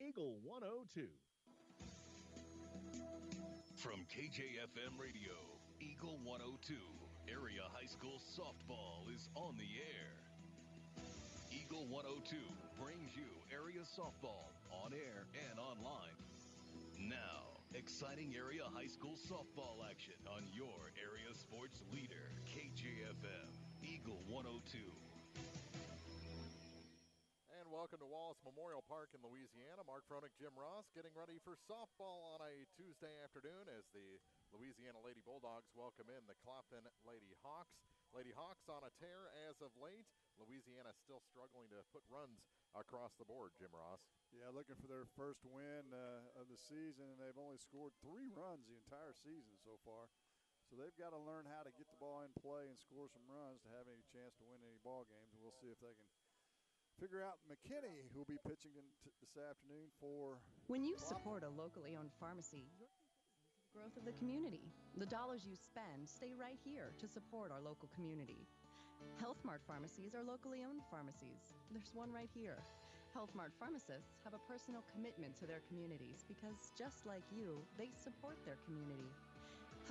Eagle 102. From KJFM Radio, Eagle 102, Area High School Softball is on the air. Eagle 102 brings you area softball on air and online. Now, exciting area high school softball action on your area sports leader, KJFM, Eagle 102. And welcome to Wallace Memorial Park in Louisiana. Mark Froenig, Jim Ross getting ready for softball on a Tuesday afternoon as the Louisiana Lady Bulldogs welcome in the Clopton Lady Hawks. Lady Hawks on a tear as of late. Louisiana still struggling to put runs across the board, Jim Ross. Yeah, looking for their first win of the season, and they've only scored 3 runs the entire season so far. So they've got to learn how to get the ball in play and score some runs to have any chance to win any ball games. And we'll see if they can figure out McKinney, who will be pitching this afternoon for. When you support a locally owned pharmacy, you're the growth of the community. The dollars you spend stay right here to support our local community. Health Mart pharmacies are locally owned pharmacies. There's one right here. Health Mart pharmacists have a personal commitment to their communities because, just like you, they support their community.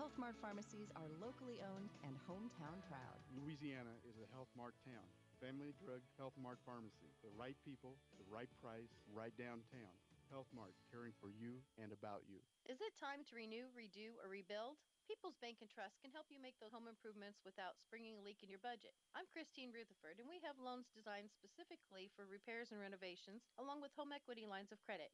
Health Mart pharmacies are locally owned and hometown proud. Louisiana is a Health Mart town. Family Drug Health Mart Pharmacy. The right people, the right price, right downtown. Health Mart, caring for you and about you. Is it time to renew, redo, or rebuild? People's Bank and Trust can help you make those home improvements without springing a leak in your budget. I'm Christine Rutherford, and we have loans designed specifically for repairs and renovations, along with home equity lines of credit.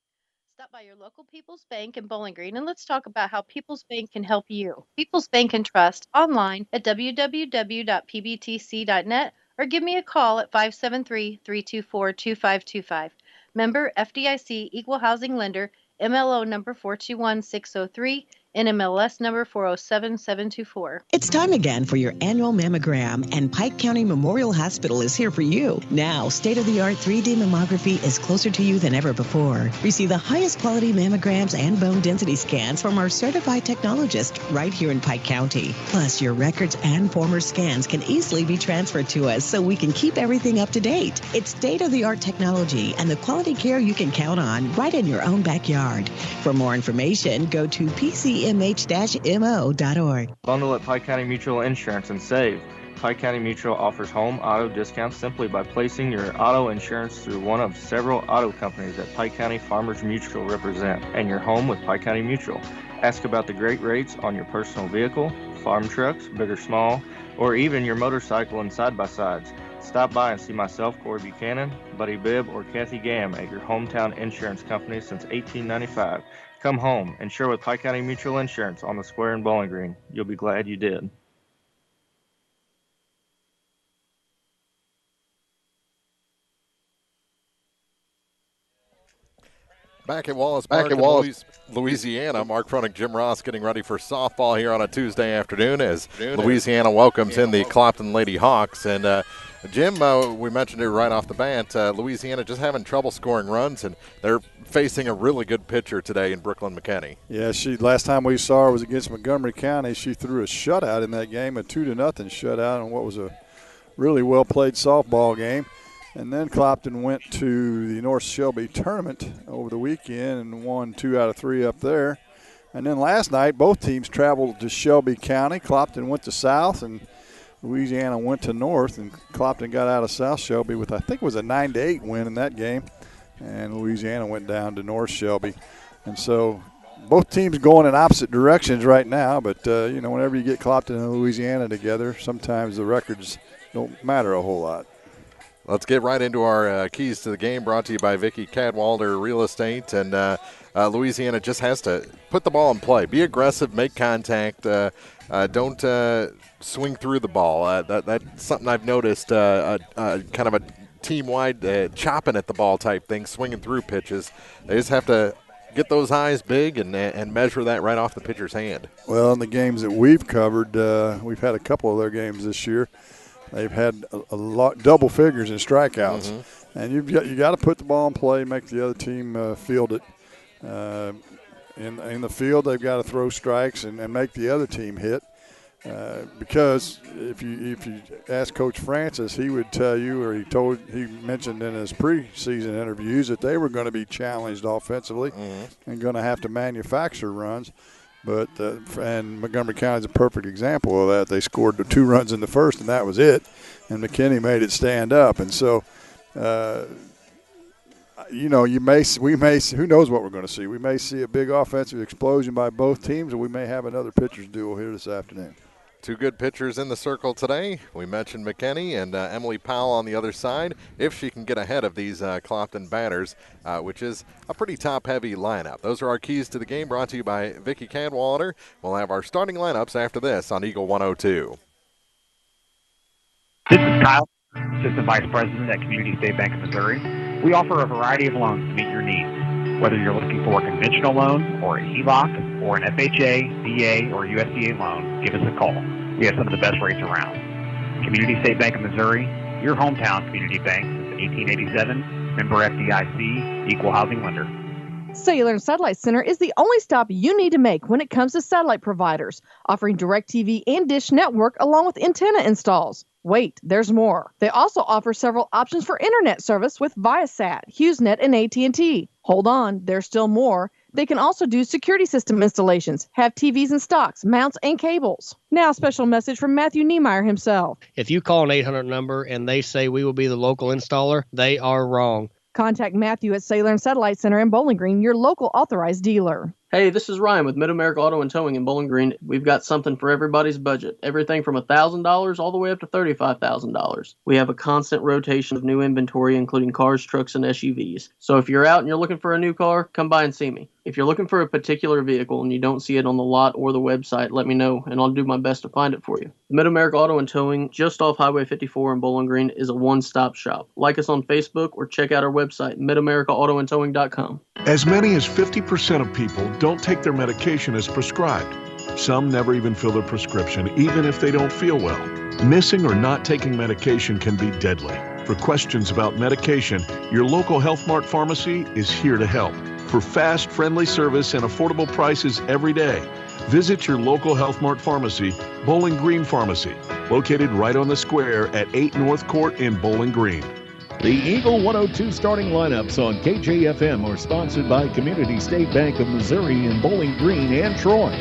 Stop by your local People's Bank in Bowling Green and let's talk about how People's Bank can help you. People's Bank and Trust online at www.pbtc.net or give me a call at 573-324-2525. Member FDIC Equal Housing Lender, MLO number 421603. NMLS number 407724. It's time again for your annual mammogram, and Pike County Memorial Hospital is here for you. Now, state-of-the-art 3D mammography is closer to you than ever before. Receive the highest quality mammograms and bone density scans from our certified technologist right here in Pike County. Plus, your records and former scans can easily be transferred to us so we can keep everything up to date. It's state-of-the-art technology and the quality care you can count on right in your own backyard. For more information, go to PCMH-mo.org. Bundle at Pike County Mutual Insurance and save. Pike County Mutual offers home auto discounts simply by placing your auto insurance through one of several auto companies that Pike County Farmers Mutual represent, and your home with Pike County Mutual. Ask about the great rates on your personal vehicle, farm trucks, big or small, or even your motorcycle and side-by-sides. Stop by and see myself, Corey Buchanan, Buddy Bibb, or Kathy Gamm at your hometown insurance company since 1895. Come home, insure with Pike County Mutual Insurance on the square in Bowling Green. You'll be glad you did. Back at Wallace Park in Louisiana, Mark Froenig, Jim Ross getting ready for softball here on a Tuesday afternoon as Louisiana welcomes in the Clopton Lady Hawks. And Jim, we mentioned it right off the bat, Louisiana just having trouble scoring runs, and they're facing a really good pitcher today in Brylan McKinney. Yeah, last time we saw her was against Montgomery County. She threw a shutout in that game, a 2-0 shutout on what was a really well-played softball game. And then Clopton went to the North Shelby tournament over the weekend and won 2 out of 3 up there. And then last night, both teams traveled to Shelby County. Clopton went to South, and Louisiana went to North. And Clopton got out of South Shelby with, I think it was a 9-8 win in that game. And Louisiana went down to North Shelby. And so both teams going in opposite directions right now. But, whenever you get Clopton and Louisiana together, sometimes the records don't matter a whole lot. Let's get right into our keys to the game, brought to you by Vicki Cadwalder Real Estate. And Louisiana just has to put the ball in play. Be aggressive, make contact. Don't swing through the ball. That's something I've noticed, kind of a team-wide chopping at the ball type thing, swinging through pitches. They just have to get those eyes big and measure that right off the pitcher's hand. Well, in the games that we've covered, we've had a couple of their games this year. They've had a lot, double figures in strikeouts, and you got to put the ball in play, make the other team field it. In the field, they've got to throw strikes and make the other team hit. Because if you ask Coach Francis, he would tell you, or he mentioned in his preseason interviews that they were going to be challenged offensively and going to have to manufacture runs. But and Montgomery County is a perfect example of that. They scored the 2 runs in the first, and that was it. And McKinney made it stand up. And so, who knows what we're going to see? We may see a big offensive explosion by both teams, or we may have another pitcher's duel here this afternoon. 2 good pitchers in the circle today. We mentioned McKinney and Emily Powell on the other side, if she can get ahead of these Clopton batters, which is a pretty top-heavy lineup. Those are our keys to the game, brought to you by Vicki Cadwallader. We'll have our starting lineups after this on Eagle 102. This is Kyle, Assistant Vice President at Community State Bank of Missouri. We offer a variety of loans to meet your needs. Whether you're looking for a conventional loan or a HELOC or an FHA, VA, or USDA loan, give us a call. We have some of the best rates around. Community State Bank of Missouri, your hometown community bank since 1887, member FDIC, equal housing lender. Cellular and Satellite Center is the only stop you need to make when it comes to satellite providers, offering DirecTV and Dish Network along with antenna installs. Wait, there's more. They also offer several options for internet service with Viasat, HughesNet, and AT&T. Hold on, there's still more. They can also do security system installations, have TVs in stocks, mounts, and cables. Now, a special message from Matthew Niemeyer himself. If you call an 800 number and they say we will be the local installer, they are wrong. Contact Matthew at Cellular and Satellite Center in Bowling Green, your local authorized dealer. Hey, this is Ryan with Mid-America Auto and Towing in Bowling Green. We've got something for everybody's budget. Everything from $1,000 all the way up to $35,000. We have a constant rotation of new inventory, including cars, trucks, and SUVs. So if you're out and you're looking for a new car, come by and see me. If you're looking for a particular vehicle and you don't see it on the lot or the website, let me know, and I'll do my best to find it for you. The Mid-America Auto and Towing, just off Highway 54 in Bowling Green, is a one-stop shop. Like us on Facebook or check out our website, midamericaautoandtowing.com. As many as 50% of people don't take their medication as prescribed. Some never even fill their prescription, even if they don't feel well. Missing or not taking medication can be deadly. For questions about medication, your local Health Mart pharmacy is here to help. For fast, friendly service and affordable prices every day, visit your local Health Mart pharmacy, Bowling Green Pharmacy, located right on the square at 8 North Court in Bowling Green. The Eagle 102 starting lineups on KJFM are sponsored by Community State Bank of Missouri in Bowling Green and Troy.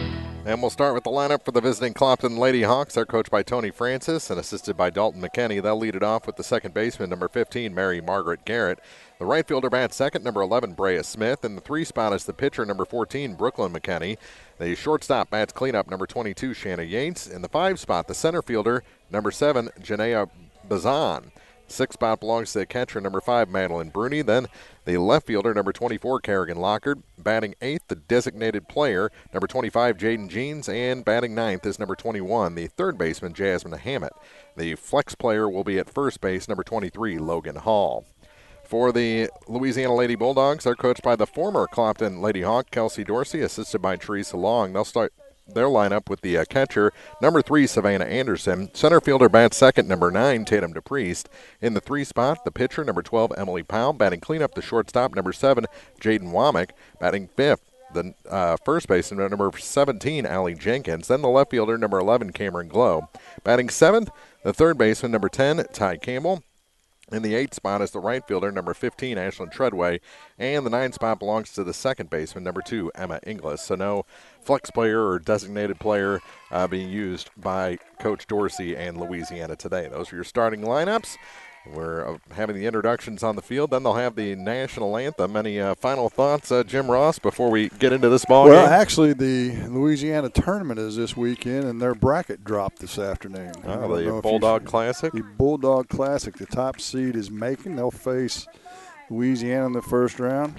And we'll start with the lineup for the visiting Clopton Lady Hawks. They're coached by Tony Francis and assisted by Dalton McKinney. They'll lead it off with the second baseman, number 15, Mary Margaret Garrett. The right fielder bats second, number 11, Brea Smith. And the 3 spot is the pitcher, number 14, Brooklyn McKinney. The shortstop bats cleanup, number 22, Shanna Yates. In the 5 spot, the center fielder, number 7, Janaea Bazan. 6th spot belongs to the catcher, number 5, Madeline Bruni. Then the left fielder, number 24, Kerrigan Lockard. Batting 8th, the designated player, number 25, Jaden Jeans. And batting 9th is number 21, the third baseman, Jasmine Hammett. The flex player will be at first base, number 23, Logan Hall. For the Louisiana Lady Bulldogs, they're coached by the former Clopton Lady Hawk, Kelsey Dorsey, assisted by Teresa Long. They'll start their lineup with the catcher, number 3, Savannah Anderson. Center fielder bats second, number 9, Tatum DePriest. In the 3 spot, the pitcher, number 12, Emily Powell. Batting cleanup, the shortstop, number 7, Jaden Womack. Batting 5th, the first baseman, number 17, Allie Jenkins. Then the left fielder, number 11, Cameron Glow. Batting 7th, the third baseman, number 10, Ty Campbell. In the 8th spot is the right fielder, number 15, Ashlyn Treadway. And the 9th spot belongs to the second baseman, number 2, Emma Inglis. So no flex player or designated player being used by Coach Dorsey and Louisiana today. Those are your starting lineups. We're having the introductions on the field. Then they'll have the national anthem. Any final thoughts, Jim Ross, before we get into this ball game? Well, actually, the Louisiana tournament is this weekend, and their bracket dropped this afternoon. The Bulldog Classic? The Bulldog Classic. The top seed is Macon. They'll face Louisiana in the first round.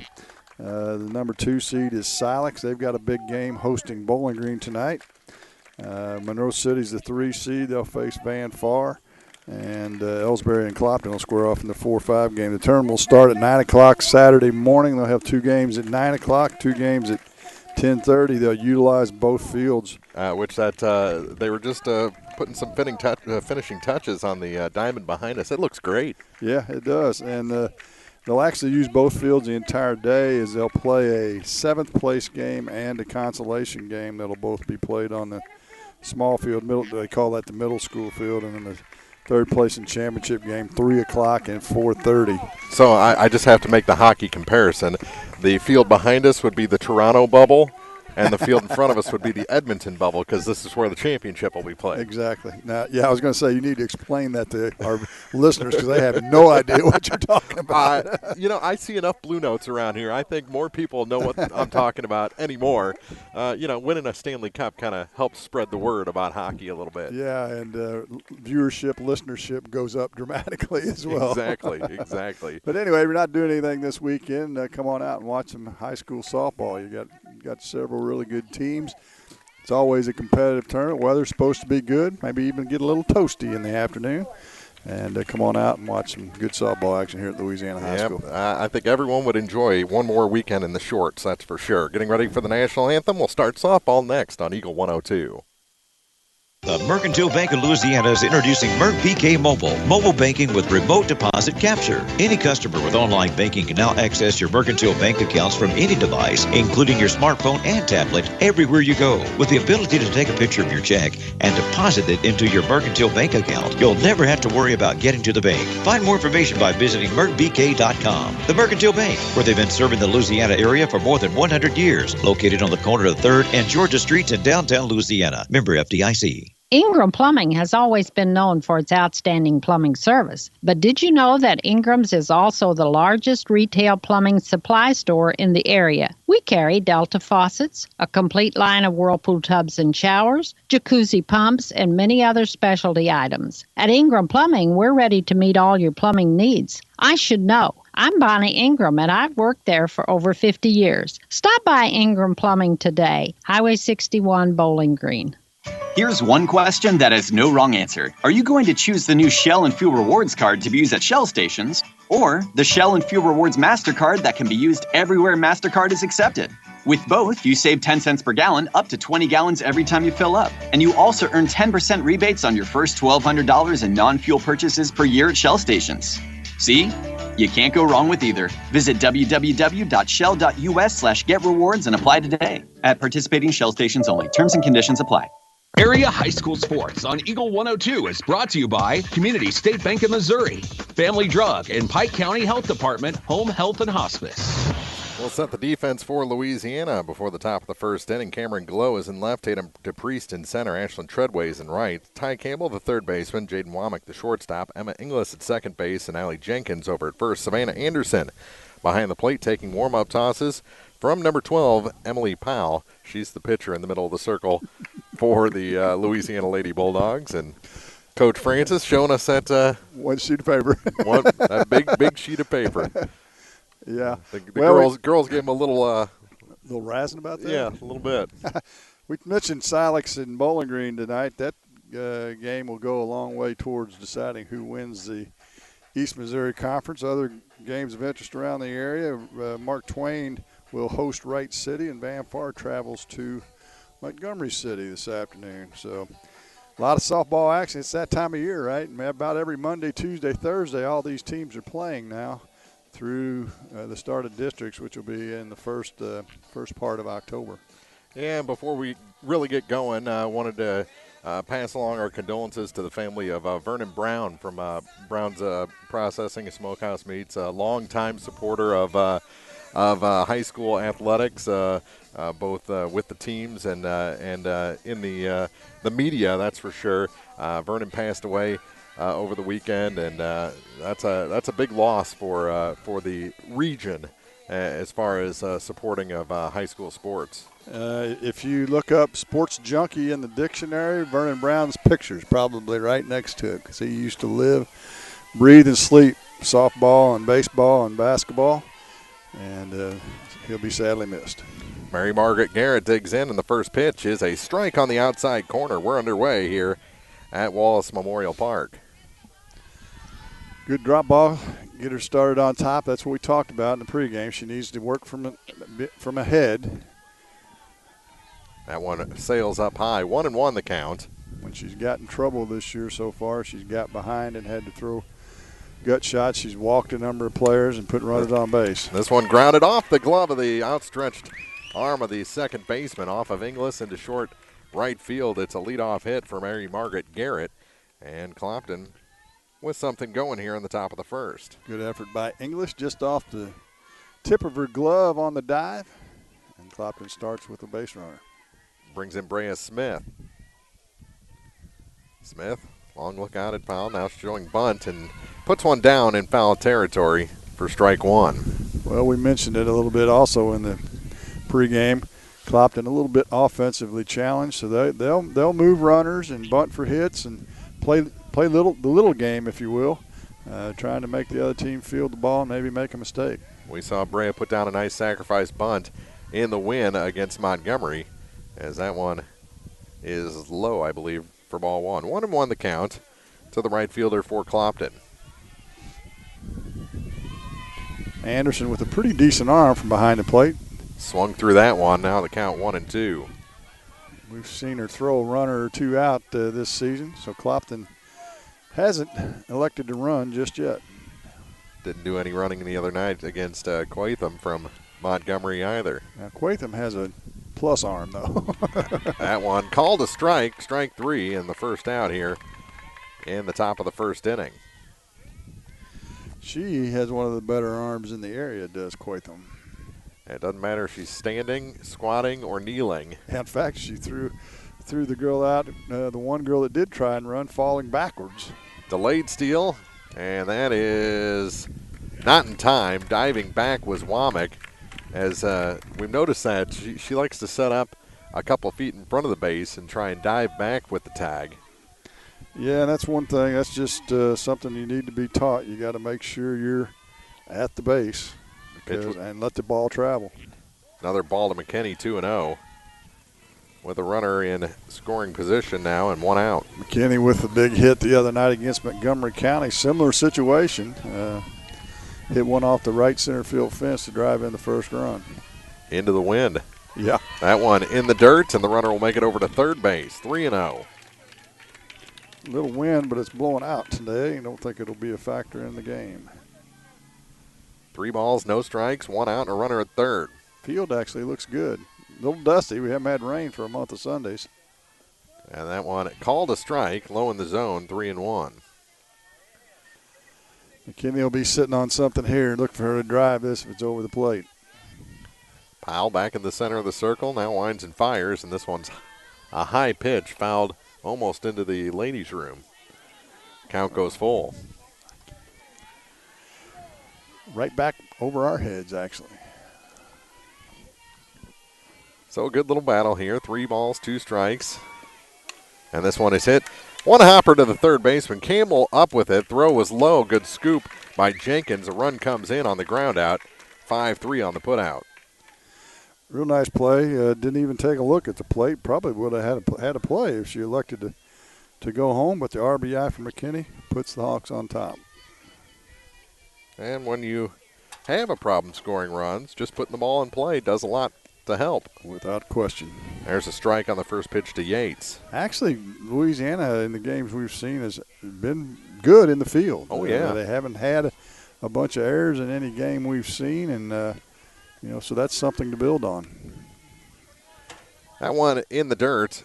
The number 2 seed is Silex. They've got a big game hosting Bowling Green tonight. Monroe City's the 3 seed. They'll face Van Far. And Ellsbury and Clopton will square off in the 4-5 game. The tournament will start at 9 o'clock Saturday morning. They'll have 2 games at 9 o'clock, 2 games at 10:30. They'll utilize both fields. They were just putting some finishing touches on the diamond behind us. It looks great. Yeah, it does. And they'll actually use both fields the entire day, as they'll play a 7th place game and a consolation game that'll both be played on the small field. They call that the middle school field, and then the third place in championship game, 3 o'clock and 4:30. So I just have to make the hockey comparison. The field behind us would be the Toronto bubble, and the field in front of us would be the Edmonton bubble, because this is where the championship will be played. Exactly. Now, yeah, I was going to say you need to explain that to our listeners, because they have no idea what you're talking about. I see enough Blue Notes around here. I think more people know what I'm talking about anymore. Winning a Stanley Cup kind of helps spread the word about hockey a little bit. Yeah, and viewership, listenership goes up dramatically as well. Exactly. But anyway, we're not doing anything this weekend. Come on out and watch some high school softball. You got several really good teams. It's always a competitive tournament. Weather's supposed to be good, maybe even get a little toasty in the afternoon. And come on out and watch some good softball action here at Louisiana High School. I think everyone would enjoy one more weekend in the shorts, that's for sure. Getting ready for the national anthem. We'll start softball next on Eagle 102. The Mercantile Bank of Louisiana is introducing MERC mobile banking with remote deposit capture. Any customer with online banking can now access your Mercantile bank accounts from any device, including your smartphone and tablet, everywhere you go. With the ability to take a picture of your check and deposit it into your Mercantile bank account, you'll never have to worry about getting to the bank. Find more information by visiting mercbk.com. The Mercantile Bank, where they've been serving the Louisiana area for more than 100 years, located on the corner of 3rd and Georgia Streets in downtown Louisiana. Member FDIC. Ingram Plumbing has always been known for its outstanding plumbing service. But did you know that Ingram's is also the largest retail plumbing supply store in the area? We carry Delta faucets, a complete line of Whirlpool tubs and showers, jacuzzi pumps, and many other specialty items. At Ingram Plumbing, we're ready to meet all your plumbing needs. I should know. I'm Bonnie Ingram, and I've worked there for over 50 years. Stop by Ingram Plumbing today, Highway 61, Bowling Green. Here's one question that has no wrong answer. Are you going to choose the new Shell and Fuel Rewards card to be used at Shell stations, or the Shell and Fuel Rewards MasterCard that can be used everywhere MasterCard is accepted? With both, you save 10 cents per gallon, up to 20 gallons every time you fill up. And you also earn 10% rebates on your first $1,200 in non-fuel purchases per year at Shell stations. See? You can't go wrong with either. Visit www.shell.us/getrewards and apply today. At participating Shell stations only. Terms and conditions apply. Area High School Sports on Eagle 102 is brought to you by Community State Bank of Missouri, Family Drug, and Pike County Health Department, Home Health and Hospice. We'll set the defense for Louisiana before the top of the first inning. Cameron Glow is in left, Tatum DePriest in center, Ashlyn Treadway is in right, Ty Campbell, the third baseman, Jaden Womack, the shortstop, Emma Inglis at second base, and Allie Jenkins over at first. Savannah Anderson behind the plate taking warm-up tosses from number 12, Emily Powell. She's the pitcher in the middle of the circle for the Louisiana Lady Bulldogs. And Coach Francis showing us that one sheet of paper. that big sheet of paper. Yeah. The girls gave him a little razzing about that? Yeah, a little bit. We mentioned Silex and Bowling Green tonight. That game will go a long way towards deciding who wins the East Missouri Conference. Other games of interest around the area, Mark Twain will host Wright City, and Van Far travels to Montgomery City this afternoon. So a lot of softball action. It's that time of year, right? About every Monday, Tuesday, Thursday, all these teams are playing now through the start of districts, which will be in the first part of October. Yeah, and before we really get going, I wanted to pass along our condolences to the family of Vernon Brown from Brown's Processing and Smokehouse Meats, a longtime supporter of high school athletics, both with the teams and in the media, that's for sure. Vernon passed away over the weekend, and that's a big loss for the region as far as supporting of high school sports. If you look up Sports Junkie in the dictionary, Vernon Brown's picture's probably right next to it, because he used to live, breathe, and sleep softball and baseball and basketball, and he'll be sadly missed. Mary Margaret Garrett digs in, and the first pitch is a strike on the outside corner. We're underway here at Wallace Memorial Park. Good drop ball. Get her started on top. That's what we talked about in the pregame. She needs to work from ahead. That one sails up high. 1-1 the count. When she's gotten trouble this year so far, she's got behind and had to throw gut shots. She's walked a number of players and put runners on base. This one grounded off the glove of the outstretched arm of the second baseman, off of Inglis into short right field. It's a leadoff hit for Mary Margaret Garrett, and Clopton with something going here in the top of the first. Good effort by English, just off the tip of her glove on the dive, and Clopton starts with a base runner. Brings in Brea Smith. Smith, long look out at foul, now showing bunt and puts one down in foul territory for strike one. Well, we mentioned it a little bit also in the pregame. Clopton a little bit offensively challenged, so they'll move runners and bunt for hits and play the little game, if you will, trying to make the other team field the ball and maybe make a mistake. We saw Brea put down a nice sacrifice bunt in the win against Montgomery, as that one is low, I believe, for ball one. 1-1 the count to the right fielder for Clopton. Anderson with a pretty decent arm from behind the plate. Swung through that one. Now the count 1-2. We've seen her throw a runner or two out this season, so Clopton hasn't elected to run just yet. Didn't do any running the other night against Quatham from Montgomery either. Now Quatham has a plus arm, though. That one called a strike, strike three in the first out here in the top of the first inning. She has one of the better arms in the area, does Quatham. It doesn't matter if she's standing, squatting, or kneeling. In fact, she threw the girl out, the one girl that did try and run, falling backwards. Delayed steal, and that is not in time. Diving back was Womack. As we've noticed that she likes to set up a couple feet in front of the base and try and dive back with the tag. Yeah, that's one thing. That's just something you need to be taught. You got to make sure you're at the base and let the ball travel. Another ball to McKinney, 2-0. With a runner in scoring position now and one out. McKinney with a big hit the other night against Montgomery County. Similar situation. Hit one off the right center field fence to drive in the first run. Into the wind. Yeah. That one in the dirt, and the runner will make it over to third base, 3-0. Little wind, but it's blowing out today. I don't think it'll be a factor in the game. 3 balls, no strikes, 1 out, and a runner at third. Field actually looks good. A little dusty. We haven't had rain for a month of Sundays. And that one called a strike, low in the zone, 3-1. McKinney will be sitting on something here. Look for her to drive this if it's over the plate. Powell back in the center of the circle, now winds and fires, and this one's a high pitch, fouled almost into the ladies' room. Count goes full. Right back over our heads, actually. So a good little battle here. 3 balls, 2 strikes. And this one is hit. One hopper to the third baseman. Campbell up with it. Throw was low. Good scoop by Jenkins. A run comes in on the ground out. 5-3 on the put out. Real nice play. Didn't even take a look at the plate. Probably would have had a play if she elected to go home. But the RBI for McKinney puts the Hawks on top. And when you have a problem scoring runs, just putting the ball in play does a lot to help. Without question. There's a strike on the first pitch to Yates. Actually, Louisiana in the games we've seen has been good in the field. Oh, yeah. They haven't had a bunch of errors in any game we've seen, and so that's something to build on. That one in the dirt.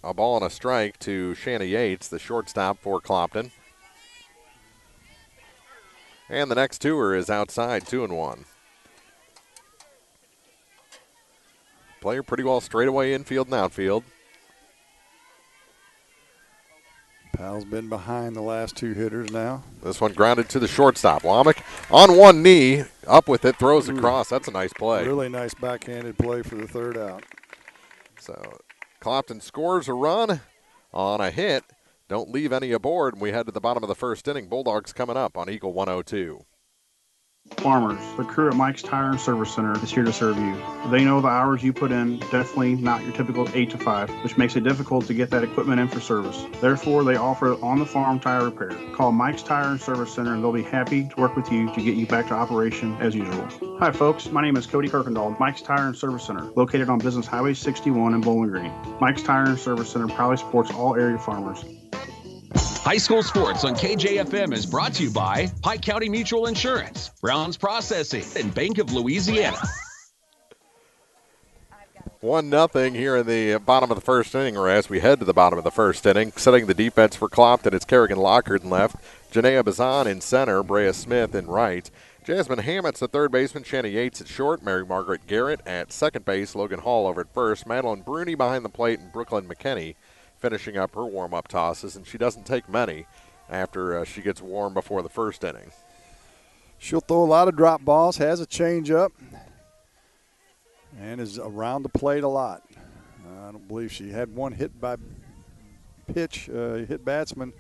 A ball and a strike to Shanna Yates, the shortstop for Clopton. And the next tour is outside, 2-1. Player pretty well straight away infield and outfield. Powell's been behind the last 2 hitters now. This one grounded to the shortstop. Womack on one knee, up with it, throws across. That's a nice play. Really nice backhanded play for the third out. So Clopton scores a run on a hit. Don't leave any aboard, and we head to the bottom of the first inning. Bulldogs coming up on Eagle 102. Farmers, the crew at Mike's Tire and Service Center is here to serve you. They know the hours you put in, definitely not your typical 8 to 5, which makes it difficult to get that equipment in for service. Therefore, they offer on-the-farm tire repair. Call Mike's Tire and Service Center and they'll be happy to work with you to get you back to operation as usual. Hi folks, my name is Cody Kirkendall, Mike's Tire and Service Center, located on Business Highway 61 in Bowling Green. Mike's Tire and Service Center proudly supports all area farmers. High school sports on KJFM is brought to you by Pike County Mutual Insurance, Brown's Processing, and Bank of Louisiana. 1-0 here in the bottom of the first inning, or as we head to the bottom of the first inning. Setting the defense for Clopton, it's Kerrigan Lockard in left, Janaea Bazan in center, Brea Smith in right, Jasmine Hammett's the third baseman, Shanna Yates at short, Mary Margaret Garrett at second base, Logan Hall over at first, Madeline Bruni behind the plate, and Brooklyn McKinney finishing up her warm-up tosses, and she doesn't take many after she gets warm before the first inning. She'll throw a lot of drop balls, has a changeup, and is around the plate a lot. I don't believe she had one hit by pitch, hit batsman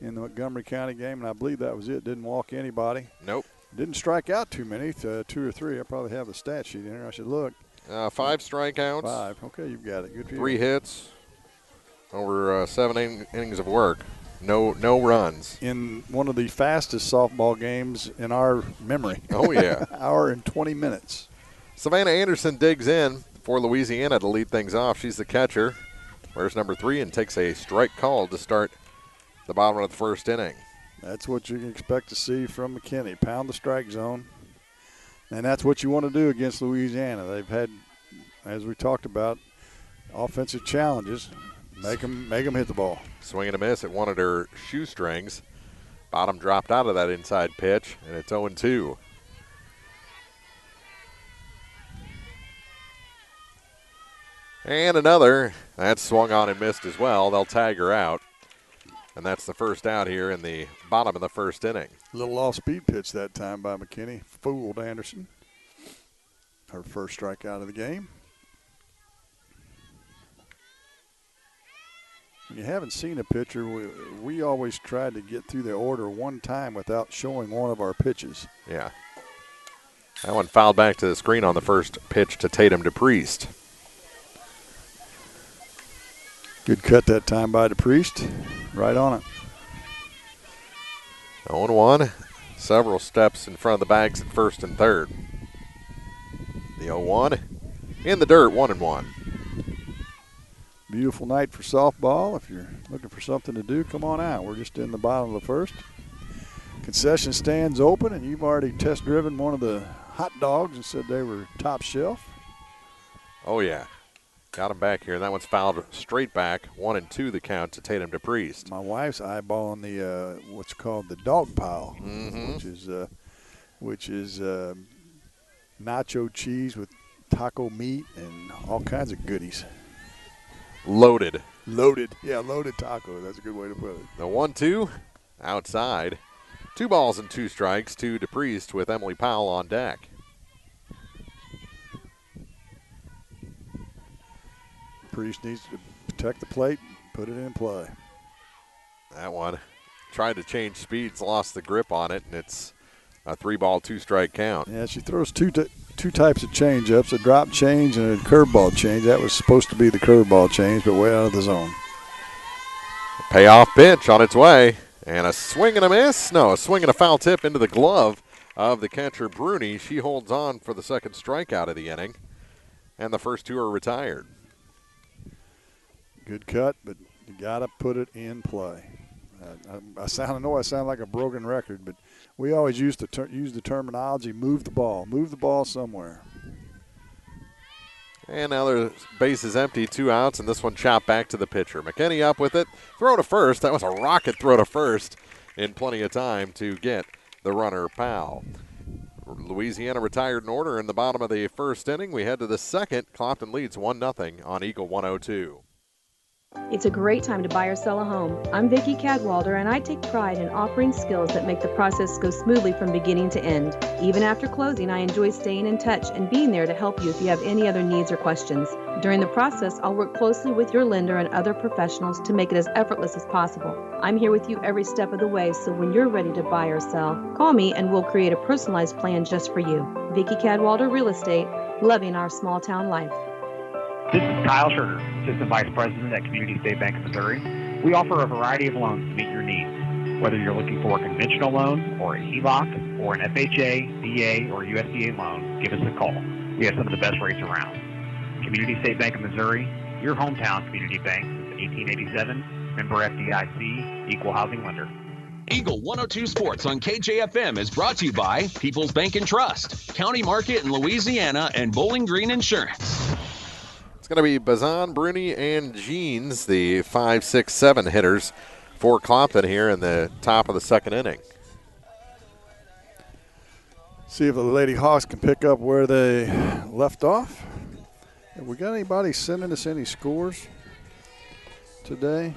in the Montgomery County game, and I believe that was it. Didn't walk anybody. Nope. Didn't strike out too many, 2 or 3. I probably have the stat sheet in here. I should look. 5 strikeouts. 5. Okay, you've got it. Good for you. 3 hits over 7 innings of work. No runs. In one of the fastest softball games in our memory. Oh, yeah. Hour and 20 minutes. Savannah Anderson digs in for Louisiana to lead things off. She's the catcher. Wears number 3 and takes a strike call to start the bottom of the first inning. That's what you can expect to see from McKinney. Pound the strike zone. And that's what you want to do against Louisiana. They've had, as we talked about, offensive challenges. Make them hit the ball. Swing and a miss at one of her shoestrings. Bottom dropped out of that inside pitch, and it's 0-2. And another. That's swung on and missed as well. They'll tag her out. And that's the first out here in the bottom of the first inning. A little off-speed pitch that time by McKinney. Fooled Anderson. Her first strikeout of the game. When you haven't seen a pitcher, we always try to get through the order one time without showing one of our pitches. Yeah. That one fouled back to the screen on the first pitch to Tatum DePriest. Good cut that time by DePriest. Right on it. 0-1. Several steps in front of the bags at first and third. The 0-1. In the dirt, 1-1. Beautiful night for softball. If you're looking for something to do, come on out. We're just in the bottom of the first. Concession stands open, and you've already test-driven one of the hot dogs and said they were top shelf. Oh, yeah. Got him back here, and that one's fouled straight back. 1-2 the count to Tatum DePriest. My wife's eyeballing the what's called the dog pile, which is nacho cheese with taco meat and all kinds of goodies. Loaded. Yeah, loaded taco. That's a good way to put it. The 1-2 outside. 2 balls and 2 strikes to DePriest with Emily Powell on deck. Priest needs to protect the plate, put it in play. That one tried to change speeds, lost the grip on it, and it's a 3-ball, 2-strike count. Yeah, she throws two types of change-ups, a drop change and a curveball change. That was supposed to be the curveball change, but way out of the zone. A payoff pitch on its way, and a swing and a miss. No, a swing and a foul tip into the glove of the catcher, Bruni. She holds on for the second strikeout of the inning, and the first 2 are retired. Good cut, but you got to put it in play. I know I sound like a broken record, but we always used to use the terminology, move the ball somewhere. And now the base is empty, 2 outs, and this one chopped back to the pitcher. McKinney up with it, throw to first. That was a rocket throw to first in plenty of time to get the runner Powell. Louisiana retired in order in the bottom of the first inning. We head to the second. Clopton leads 1-0 on Eagle 102. It's a great time to buy or sell a home. I'm Vicki Cadwalder, and I take pride in offering skills that make the process go smoothly from beginning to end. Even after closing, I enjoy staying in touch and being there to help you if you have any other needs or questions. During the process, I'll work closely with your lender and other professionals to make it as effortless as possible. I'm here with you every step of the way, so when you're ready to buy or sell, call me and we'll create a personalized plan just for you. Vicki Cadwalder Real Estate, loving our small town life. This is Kyle Schurter, Assistant Vice President at Community State Bank of Missouri. We offer a variety of loans to meet your needs. Whether you're looking for a conventional loan or a HELOC or an FHA, VA, or USDA loan, give us a call. We have some of the best rates around. Community State Bank of Missouri, your hometown community bank since 1887, member FDIC, equal housing lender. Eagle 102 Sports on KJFM is brought to you by People's Bank and Trust, County Market in Louisiana, and Bowling Green Insurance. It's going to be Bazan, Bruni, and Jeans, the 5, 6, 7 hitters for Clopton here in the top of the second inning. See if the Lady Hawks can pick up where they left off. Have we got anybody sending us any scores today?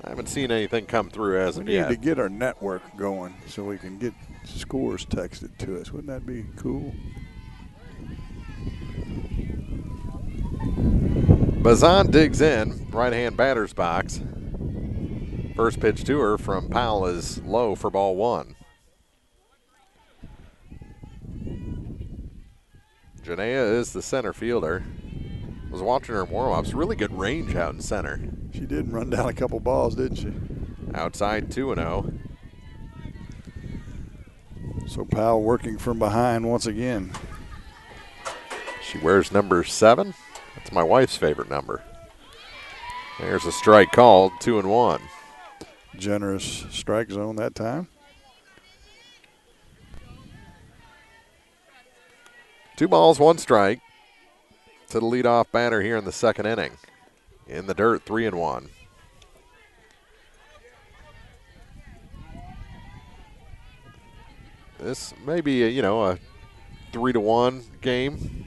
I haven't seen anything come through as of yet. We need to get our network going so we can get scores texted to us. Wouldn't that be cool? Bazan digs in, right-hand batter's box. First pitch to her from Powell is low for ball 1. Janea is the center fielder. I was watching her warm-ups. Really good range out in center. She did run down a couple balls, didn't she? Outside 2-0. So Powell working from behind once again. She wears number 7. That's my wife's favorite number. There's a strike called, 2-1. Generous strike zone that time. 2 balls, 1 strike to the leadoff batter here in the second inning. In the dirt, 3-1. This may be a 3-1 game.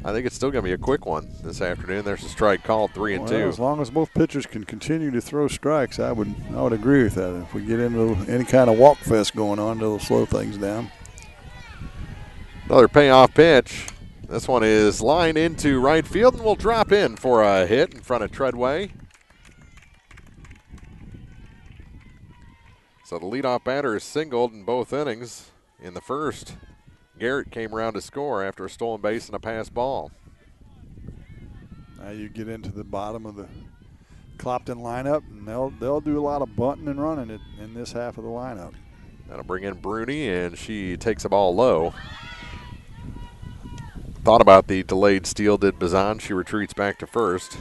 I think it's still going to be a quick one this afternoon. There's a strike called, 3-2. As long as both pitchers can continue to throw strikes, I would agree with that. If we get into any kind of walk fest going on, it'll slow things down. Another payoff pitch. This one is lined into right field and will drop in for a hit in front of Treadway. So the leadoff batter is singled in both innings. In the first, Garrett came around to score after a stolen base and a pass ball. Now you get into the bottom of the Clopton lineup, and they'll do a lot of bunting and running in this half of the lineup. That'll bring in Bruni, and she takes a ball low. Thought about the delayed steal, did Bazan. She retreats back to first.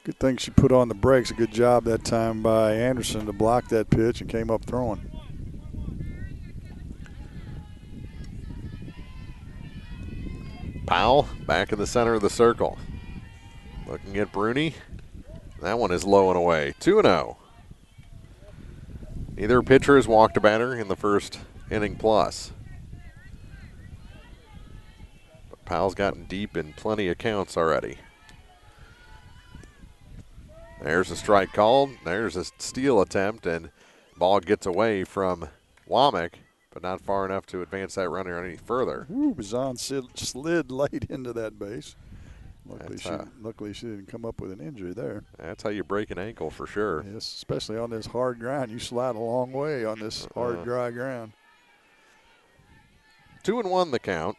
Good thing she put on the brakes. A good job that time by Anderson to block that pitch and came up throwing. Powell back in the center of the circle. Looking at Bruni. That one is low and away. 2-0. Neither pitcher has walked a batter in the first inning plus. But Powell's gotten deep in plenty of counts already. There's a strike called. There's a steal attempt, and ball gets away from Womack, but not far enough to advance that runner any further. Ooh, Bazan slid late into that base. Luckily she didn't come up with an injury there. That's how you break an ankle for sure. Yes, especially on this hard ground. You slide a long way on this hard, dry ground. 2-1 the count.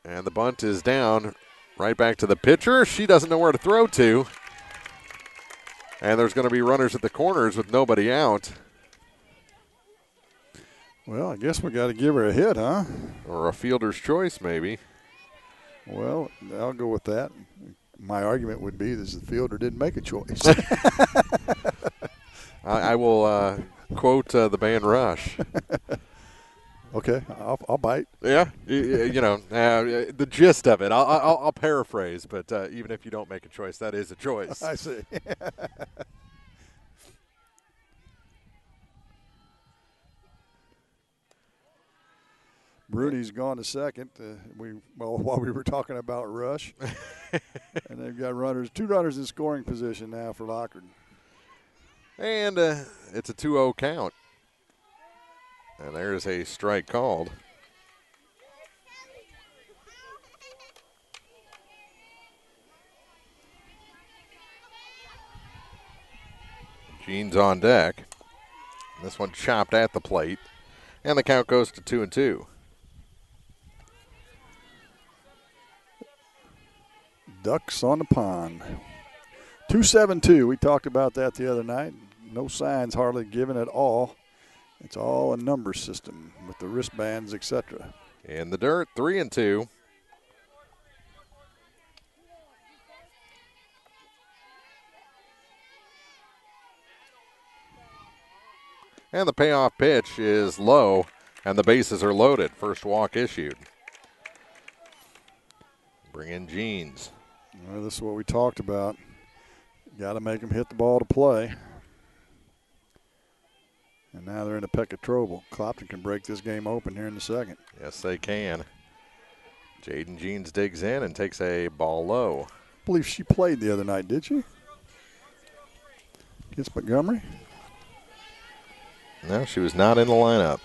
And the bunt is down right back to the pitcher. She doesn't know where to throw to. And there's going to be runners at the corners with nobody out. Well, I guess we got to give her a hit, huh? Or a fielder's choice, maybe. Well, I'll go with that. My argument would be that the fielder didn't make a choice. I will quote the band Rush. Okay, I'll bite. Yeah, the gist of it. I'll paraphrase, but even if you don't make a choice, that is a choice. I see. Bruni's gone to second. While we were talking about Rush, and they've got two runners in scoring position now for Lockard. And it's a 2-0 count. And there's a strike called. Jean's on deck. This one chopped at the plate. And the count goes to 2-2. Ducks on the pond. 2-7-2. We talked about that the other night. No signs hardly given at all. It's all a number system with the wristbands, etc. In the dirt, 3-2. And the payoff pitch is low, and the bases are loaded. First walk issued. Bring in Jeans. Well, this is what we talked about. Got to make them hit the ball to play. And now they're in a peck of trouble. Clopton can break this game open here in the second. Yes, they can. Jaden Jeans digs in and takes a ball low. I believe she played the other night, did she? Against Montgomery? No, she was not in the lineup.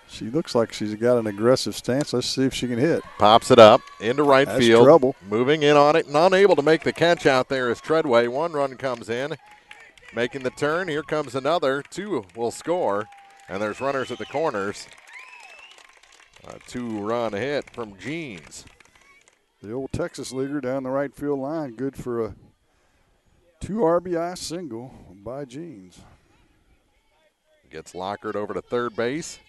She looks like she's got an aggressive stance. Let's see if she can hit. Pops it up into right That's field. Trouble. Moving in on it and unable to make the catch out there is Treadway. One run comes in. Making the turn. Here comes another. Two will score. And there's runners at the corners. A 2-run hit from Jeans. The old Texas leaguer down the right field line. Good for a 2 RBI single by Jeans. Gets lockered over to third base.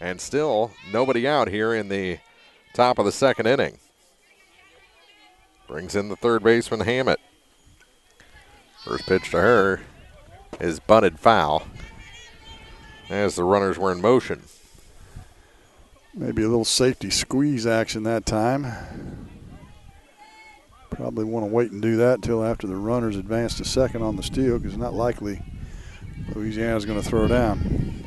And still nobody out here in the top of the second inning. Brings in the third baseman, Hammett. First pitch to her is bunted foul as the runners were in motion. Maybe a little safety squeeze action that time. Probably want to wait and do that until after the runners advance to second on the steal, because it's not likely Louisiana's going to throw down.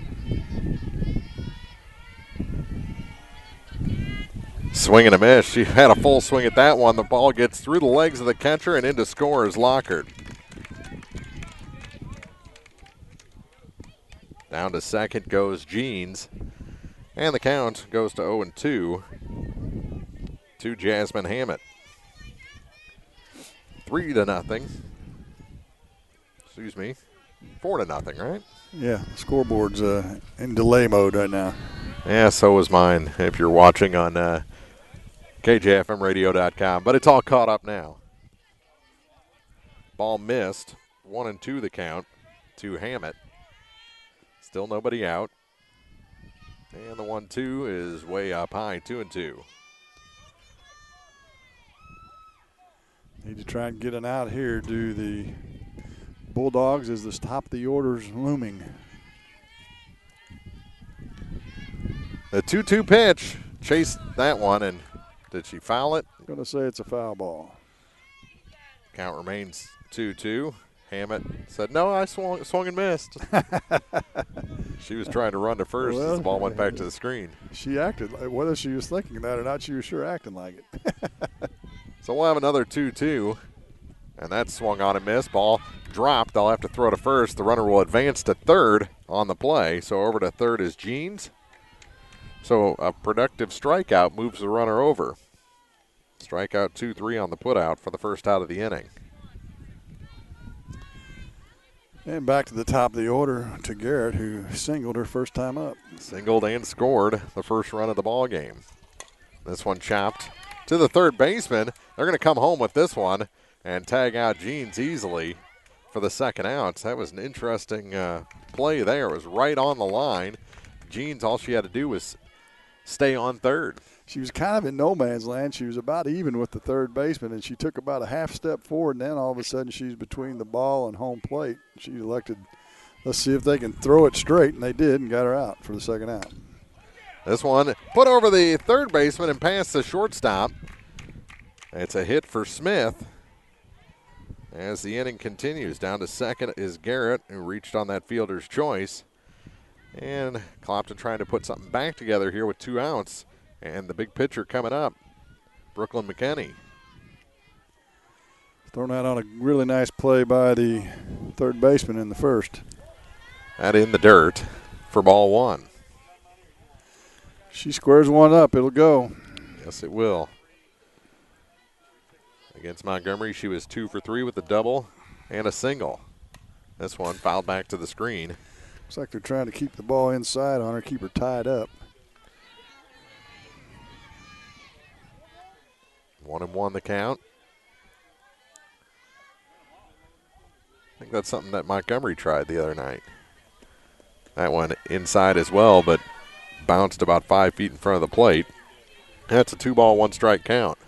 Swing and a miss. She had a full swing at that one. The ball gets through the legs of the catcher and into score is Lockard. Down to second goes Jeans. And the count goes to 0-2 to Jasmine Hammett. 3-0. Excuse me. 4-0, right? Yeah, the scoreboard's in delay mode right now. Yeah, so was mine if you're watching on KJFMradio.com. But it's all caught up now. Ball missed. 1-2 the count to Hammett. Still nobody out. And the 1-2 is way up high, 2-2. Need to try and get an out here. Do the Bulldogs as the top of the order's looming. The 2-2 pitch. Chased that one, and did she foul it? I'm going to say it's a foul ball. Count remains 2-2. Hammett said, no, I swung and missed. She was trying to run to first as the ball went back to the screen. She acted like, whether she was thinking that or not, she was sure acting like it. So we'll have another 2-2. And that swung on and missed. Ball dropped. They'll have to throw to first. The runner will advance to third on the play. So over to third is Jeans. So a productive strikeout moves the runner over. Strikeout 2-3 on the putout for the first out of the inning. And back to the top of the order to Garrett, who singled her first time up. Singled and scored the first run of the ball game. This one chopped to the third baseman. They're going to come home with this one and tag out Jeans easily for the second out. That was an interesting play there. It was right on the line. Jeans, all she had to do was stay on third. She was kind of in no man's land. She was about even with the third baseman, and she took about a half step forward, and then all of a sudden she's between the ball and home plate. She elected, let's see if they can throw it straight, and they did and got her out for the second out. This one put over the third baseman and past the shortstop. It's a hit for Smith. As the inning continues, down to second is Garrett, who reached on that fielder's choice. And Clopton trying to put something back together here with 2 outs. And the big pitcher coming up, Brooklyn McKinney. Thrown out on a really nice play by the third baseman in the first. That in the dirt for ball one. She squares one up. It'll go. Yes, it will. Against Montgomery, she was 2 for 3 with a double and a single. This one fouled back to the screen. Looks like they're trying to keep the ball inside on her, keep her tied up. 1-1 the count. I think that's something that Montgomery tried the other night. That one inside as well, but bounced about 5 feet in front of the plate. That's a 2-ball, 1-strike count.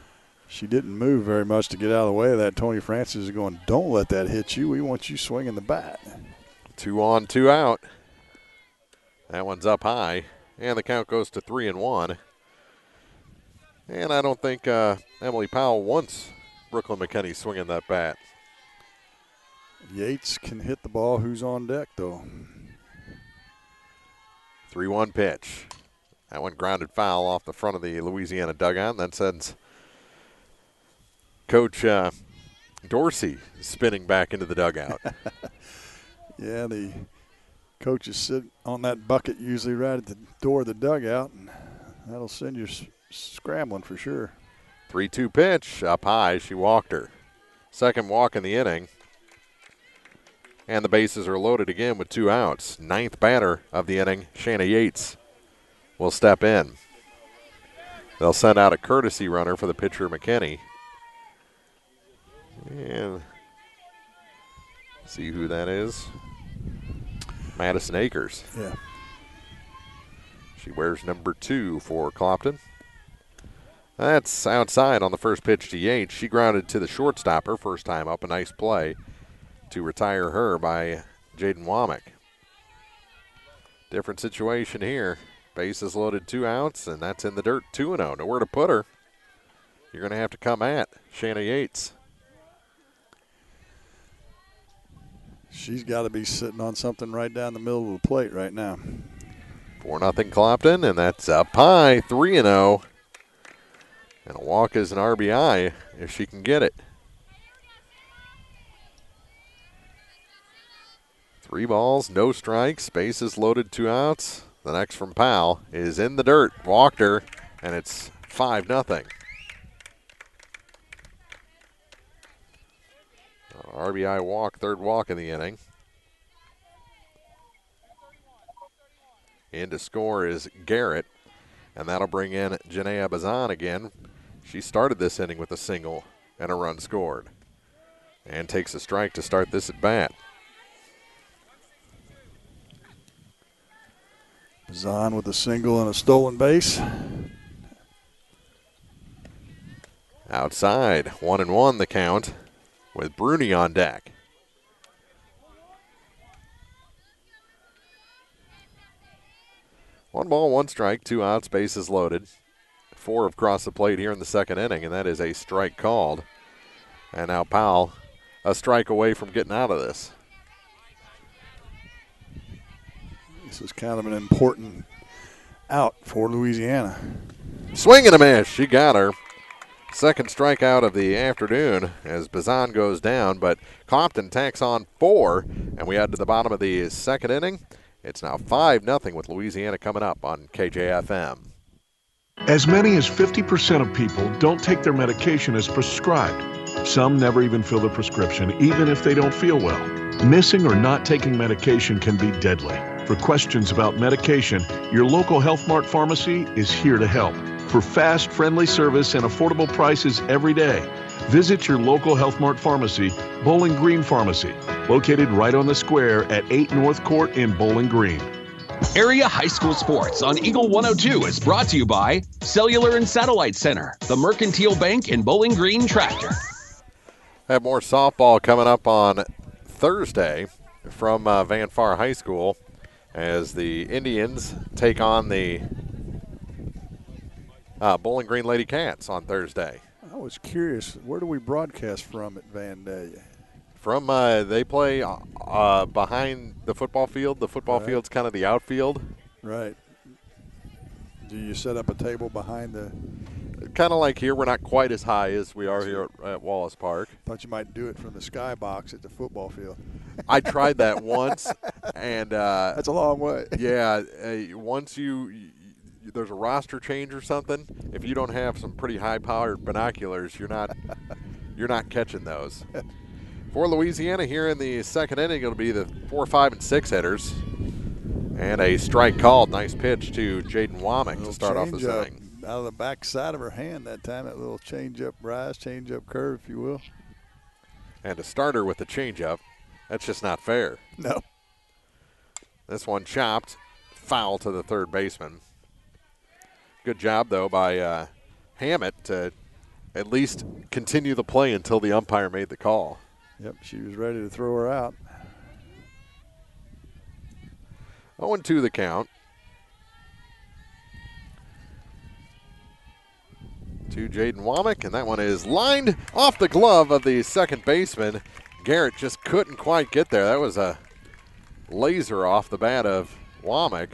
She didn't move very much to get out of the way of that. Tony Francis is going, don't let that hit you. We want you swinging the bat. 2 on, 2 out. That one's up high, and the count goes to 3-1. And I don't think Emily Powell wants Brooklyn McKinney swinging that bat. Yates can hit the ball. Who's on deck, though? 3-1 pitch. That one grounded foul off the front of the Louisiana dugout. And that sends Coach Dorsey spinning back into the dugout. Yeah, the coaches sit on that bucket usually right at the door of the dugout, and that'll send you scrambling for sure. 3-2 pitch up high. She walked her. Second walk in the inning. And the bases are loaded again with 2 outs. Ninth batter of the inning, Shanna Yates, will step in. They'll send out a courtesy runner for the pitcher, McKinney. And see who that is. Madison Akers. Yeah. She wears number 2 for Clopton. That's outside on the first pitch to Yates. She grounded to the shortstop her first time up. A nice play to retire her by Jaden Womack. Different situation here. Bases loaded, 2 outs, and that's in the dirt, 2-0. Nowhere to put her. You're going to have to come at Shanna Yates. She's got to be sitting on something right down the middle of the plate right now. 4-0 Clopton, and that's up high, 3-0. And a walk is an RBI if she can get it. 3 balls, no strikes, bases loaded, 2 outs. The next from Powell is in the dirt, walked her, and it's 5-0. RBI walk, third walk in the inning. In to score is Garrett, and that'll bring in Janaea Bazan again. She started this inning with a single and a run scored, and takes a strike to start this at bat. Zahn with a single and a stolen base. Outside, 1-1 the count with Bruni on deck. One ball, 1 strike, 2 outs, bases loaded. 4 have crossed the plate here in the second inning, and that is a strike called. And now Powell a strike away from getting out of this. This is kind of an important out for Louisiana. Swing and a miss. She got her. Second strikeout of the afternoon as Bazan goes down, but Clopton tacks on 4, and we head to the bottom of the second inning. It's now 5-0 with Louisiana coming up on KJFM. As many as 50% of people don't take their medication as prescribed. Some never even fill the prescription, even if they don't feel well. Missing or not taking medication can be deadly. For questions about medication, your local Health Mart pharmacy is here to help. For fast, friendly service and affordable prices every day, visit your local Health Mart pharmacy, Bowling Green Pharmacy, located right on the square at 8 North Court in Bowling Green. Area High School Sports on Eagle 102 is brought to you by Cellular and Satellite Center, the Mercantile Bank and Bowling Green Tractor. Have more softball coming up on Thursday from Van Far High School as the Indians take on the Bowling Green Lady Cats on Thursday. I was curious, where do we broadcast from at Vandalia? From they play behind the football field. The football field's kind of the outfield. Right. Do you set up a table behind the? Kind of like here. We're not quite as high as we are here at Wallace Park. Thought you might do it from the skybox at the football field. I tried that once, and that's a long way. Yeah, once there's a roster change or something. If you don't have some pretty high-powered binoculars, you're not catching those. For Louisiana here in the second inning, it'll be the 4, 5, and 6 hitters. And a strike called. Nice pitch to Jaden Womack to start off this inning. Out of the back side of her hand that time, that little change-up rise, change-up curve, if you will. And to start her with the change-up, that's just not fair. No. This one chopped, foul to the third baseman. Good job, though, by Hammett to at least continue the play until the umpire made the call. Yep, she was ready to throw her out. 0-2 the count. to Jaden Womack, and that one is lined off the glove of the second baseman. Garrett just couldn't quite get there. That was a laser off the bat of Womack.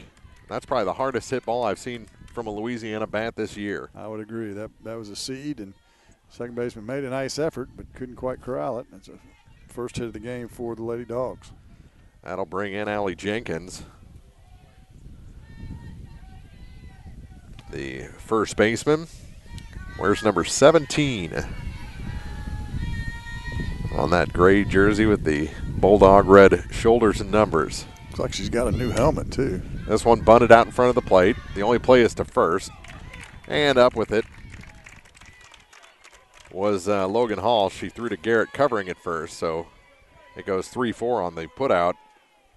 That's probably the hardest hit ball I've seen from a Louisiana bat this year. I would agree. That was a seed, and second baseman made a nice effort but couldn't quite corral it. That's a first hit of the game for the Lady Dogs. That'll bring in Allie Jenkins, the first baseman. Where's number 17? On that gray jersey with the Bulldog red shoulders and numbers. Looks like she's got a new helmet, too. This one bunted out in front of the plate. The only play is to first. And up with it was Logan Hall. She threw to Garrett covering at first, so it goes 3-4 on the putout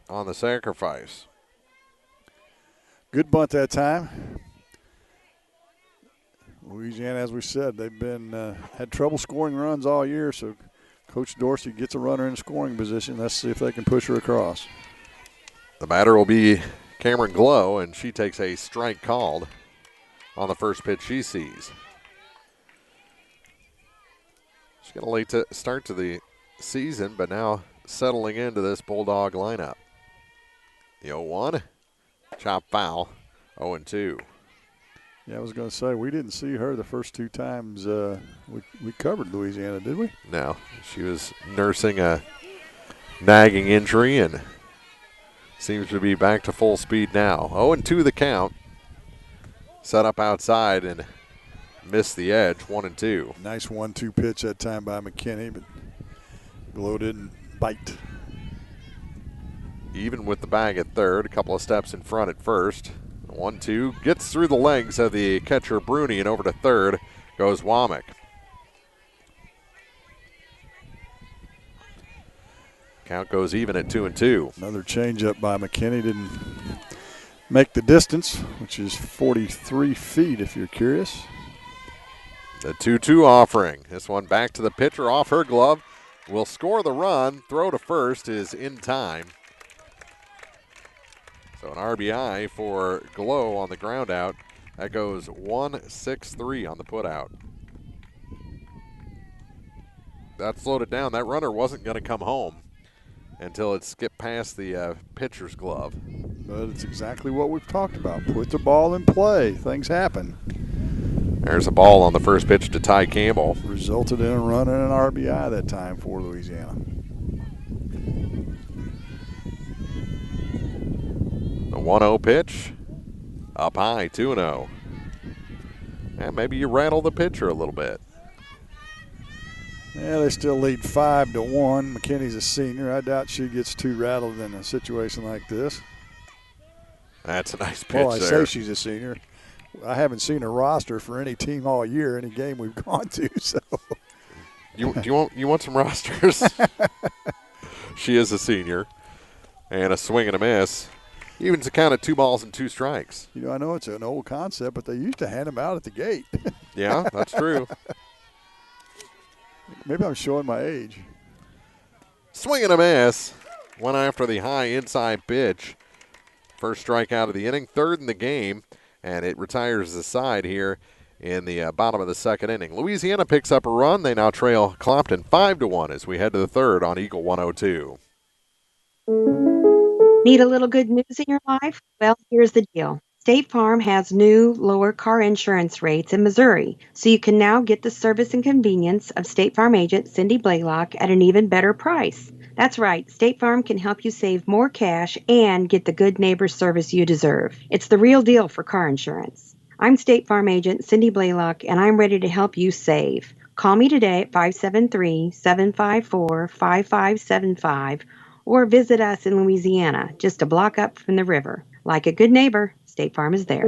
on the sacrifice. Good bunt that time. Louisiana, as we said, they've been had trouble scoring runs all year, so Coach Dorsey gets a runner in scoring position. Let's see if they can push her across. The batter will be Cameron Glow, and she takes a strike called on the first pitch she sees. She's got a late start to the season, but now settling into this Bulldog lineup. The 0-1, chop foul, 0-2. Yeah, I was going to say, we didn't see her the first two times we covered Louisiana, did we? No, she was nursing a nagging injury and seems to be back to full speed now. 0-2 the count. Set up outside and missed the edge, 1-2. Nice 1-2 pitch that time by McKinney, but Glow didn't bite. Even with the bag at third, a couple of steps in front at first. 1-2, gets through the legs of the catcher Bruni, and over to third goes Womack. Count goes even at 2-2. Another changeup by McKinney didn't make the distance, which is 43 feet if you're curious. The 2-2 offering. This one back to the pitcher off her glove. Will score the run. Throw to first is in time. So an RBI for Glow on the ground out. That goes 1-6-3 on the putout. That slowed it down. That runner wasn't going to come home until it skipped past the pitcher's glove. But it's exactly what we've talked about. Put the ball in play. Things happen. There's a ball on the first pitch to Ty Campbell. Resulted in a run and an RBI that time for Louisiana. The 1-0 pitch, up high, 2-0. And maybe you rattle the pitcher a little bit. Yeah, they still lead 5-1. McKinney's a senior. I doubt she gets too rattled in a situation like this. That's a nice pitch well, I there. say she's a senior. I haven't seen a roster for any team all year, any game we've gone to. So, you want some rosters? She is a senior, and a swing and a miss. Evens the count at 2 balls and 2 strikes. You know, I know it's an old concept, but they used to hand them out at the gate. Yeah, that's true. Maybe I'm showing my age. Swing and a miss. Went after the high inside pitch. First strikeout of the inning, third in the game, and it retires the side here in the bottom of the second inning. Louisiana picks up a run. They now trail Clopton 5-1 as we head to the third on Eagle 102. Need a little good news in your life? Well, here's the deal. State Farm has new, lower car insurance rates in Missouri, so you can now get the service and convenience of State Farm agent Cindy Blaylock at an even better price. That's right, State Farm can help you save more cash and get the good neighbor service you deserve. It's the real deal for car insurance. I'm State Farm agent Cindy Blaylock, and I'm ready to help you save. Call me today at 573-754-5575 or visit us in Louisiana, just a block up from the river. Like a good neighbor, State Farm is there.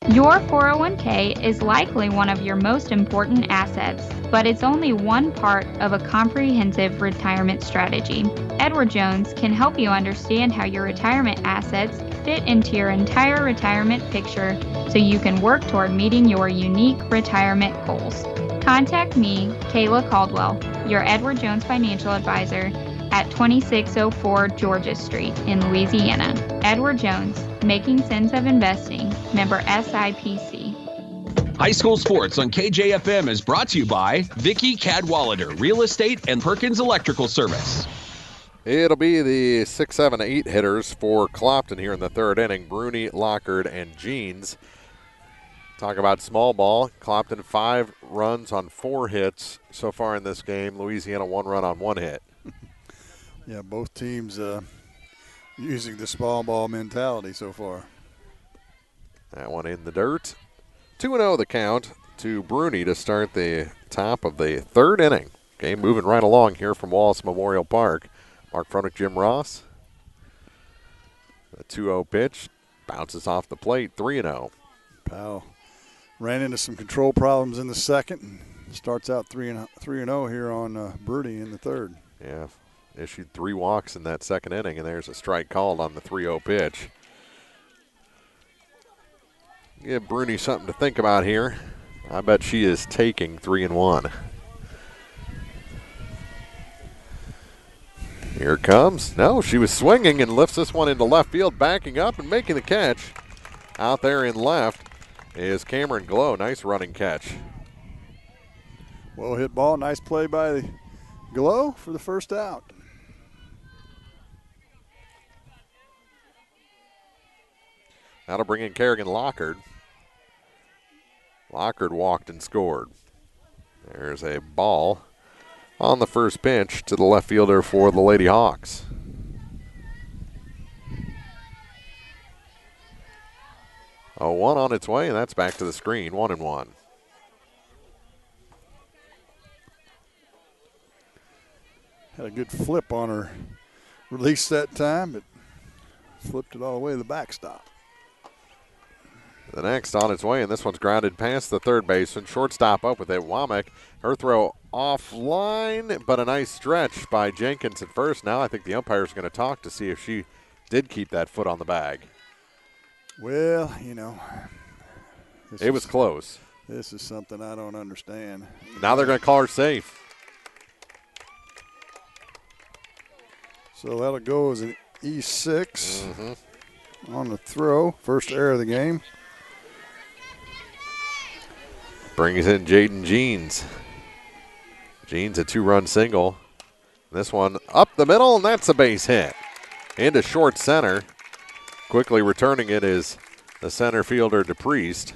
Your 401k is likely one of your most important assets, but it's only one part of a comprehensive retirement strategy. Edward Jones can help you understand how your retirement assets fit into your entire retirement picture so you can work toward meeting your unique retirement goals. Contact me, Kayla Caldwell, your Edward Jones financial advisor, at 2604 Georgia Street in Louisiana. Edward Jones, Making Sense of Investing, member SIPC. High school sports on KJFM is brought to you by Vicky Cadwallader Real Estate and Perkins Electrical Service. It'll be the 6, 7, 8 hitters for Clopton here in the third inning. Bruni, Lockard, and Jeans. Talk about small ball. Clopton 5 runs on 4 hits so far in this game. Louisiana 1 run on 1 hit. Yeah, both teams using the small ball mentality so far. That one in the dirt. 2-0 the count to Bruni to start the top of the third inning. Game moving right along here from Wallace Memorial Park. Mark Fronek, Jim Ross. A 2-0 pitch bounces off the plate, 3-0. Powell ran into some control problems in the second and starts out 3-0 here on Bruni in the third. Yeah, issued 3 walks in that second inning, and there's a strike called on the 3-0 pitch. Give Bruni something to think about here. I bet she is taking 3-1. Here it comes. No, she was swinging and lifts this one into left field, backing up and making the catch. Out there in left is Cameron Glow. Nice running catch. Well hit ball. Nice play by the Glow for the first out. That'll bring in Kerrigan Lockard. Lockard walked and scored. There's a ball on the first pitch to the left fielder for the Lady Hawks. A 1 on its way, and that's back to the screen. 1-1. Had a good flip on her release that time, but flipped it all the way to the backstop. The next on its way, and this one's grounded past the third baseman. Shortstop up with it. Womack, her throw offline, but a nice stretch by Jenkins at first. Now I think the umpire's going to talk to see if she did keep that foot on the bag. Well, you know. It was close. This is something I don't understand. Now they're going to call her safe. So that'll go as an E6 on the throw. First error of the game. Brings in Jaden Jeans. Jeans a 2-run single. This one up the middle, and that's a base hit. Into short center. Quickly returning it is the center fielder, DePriest.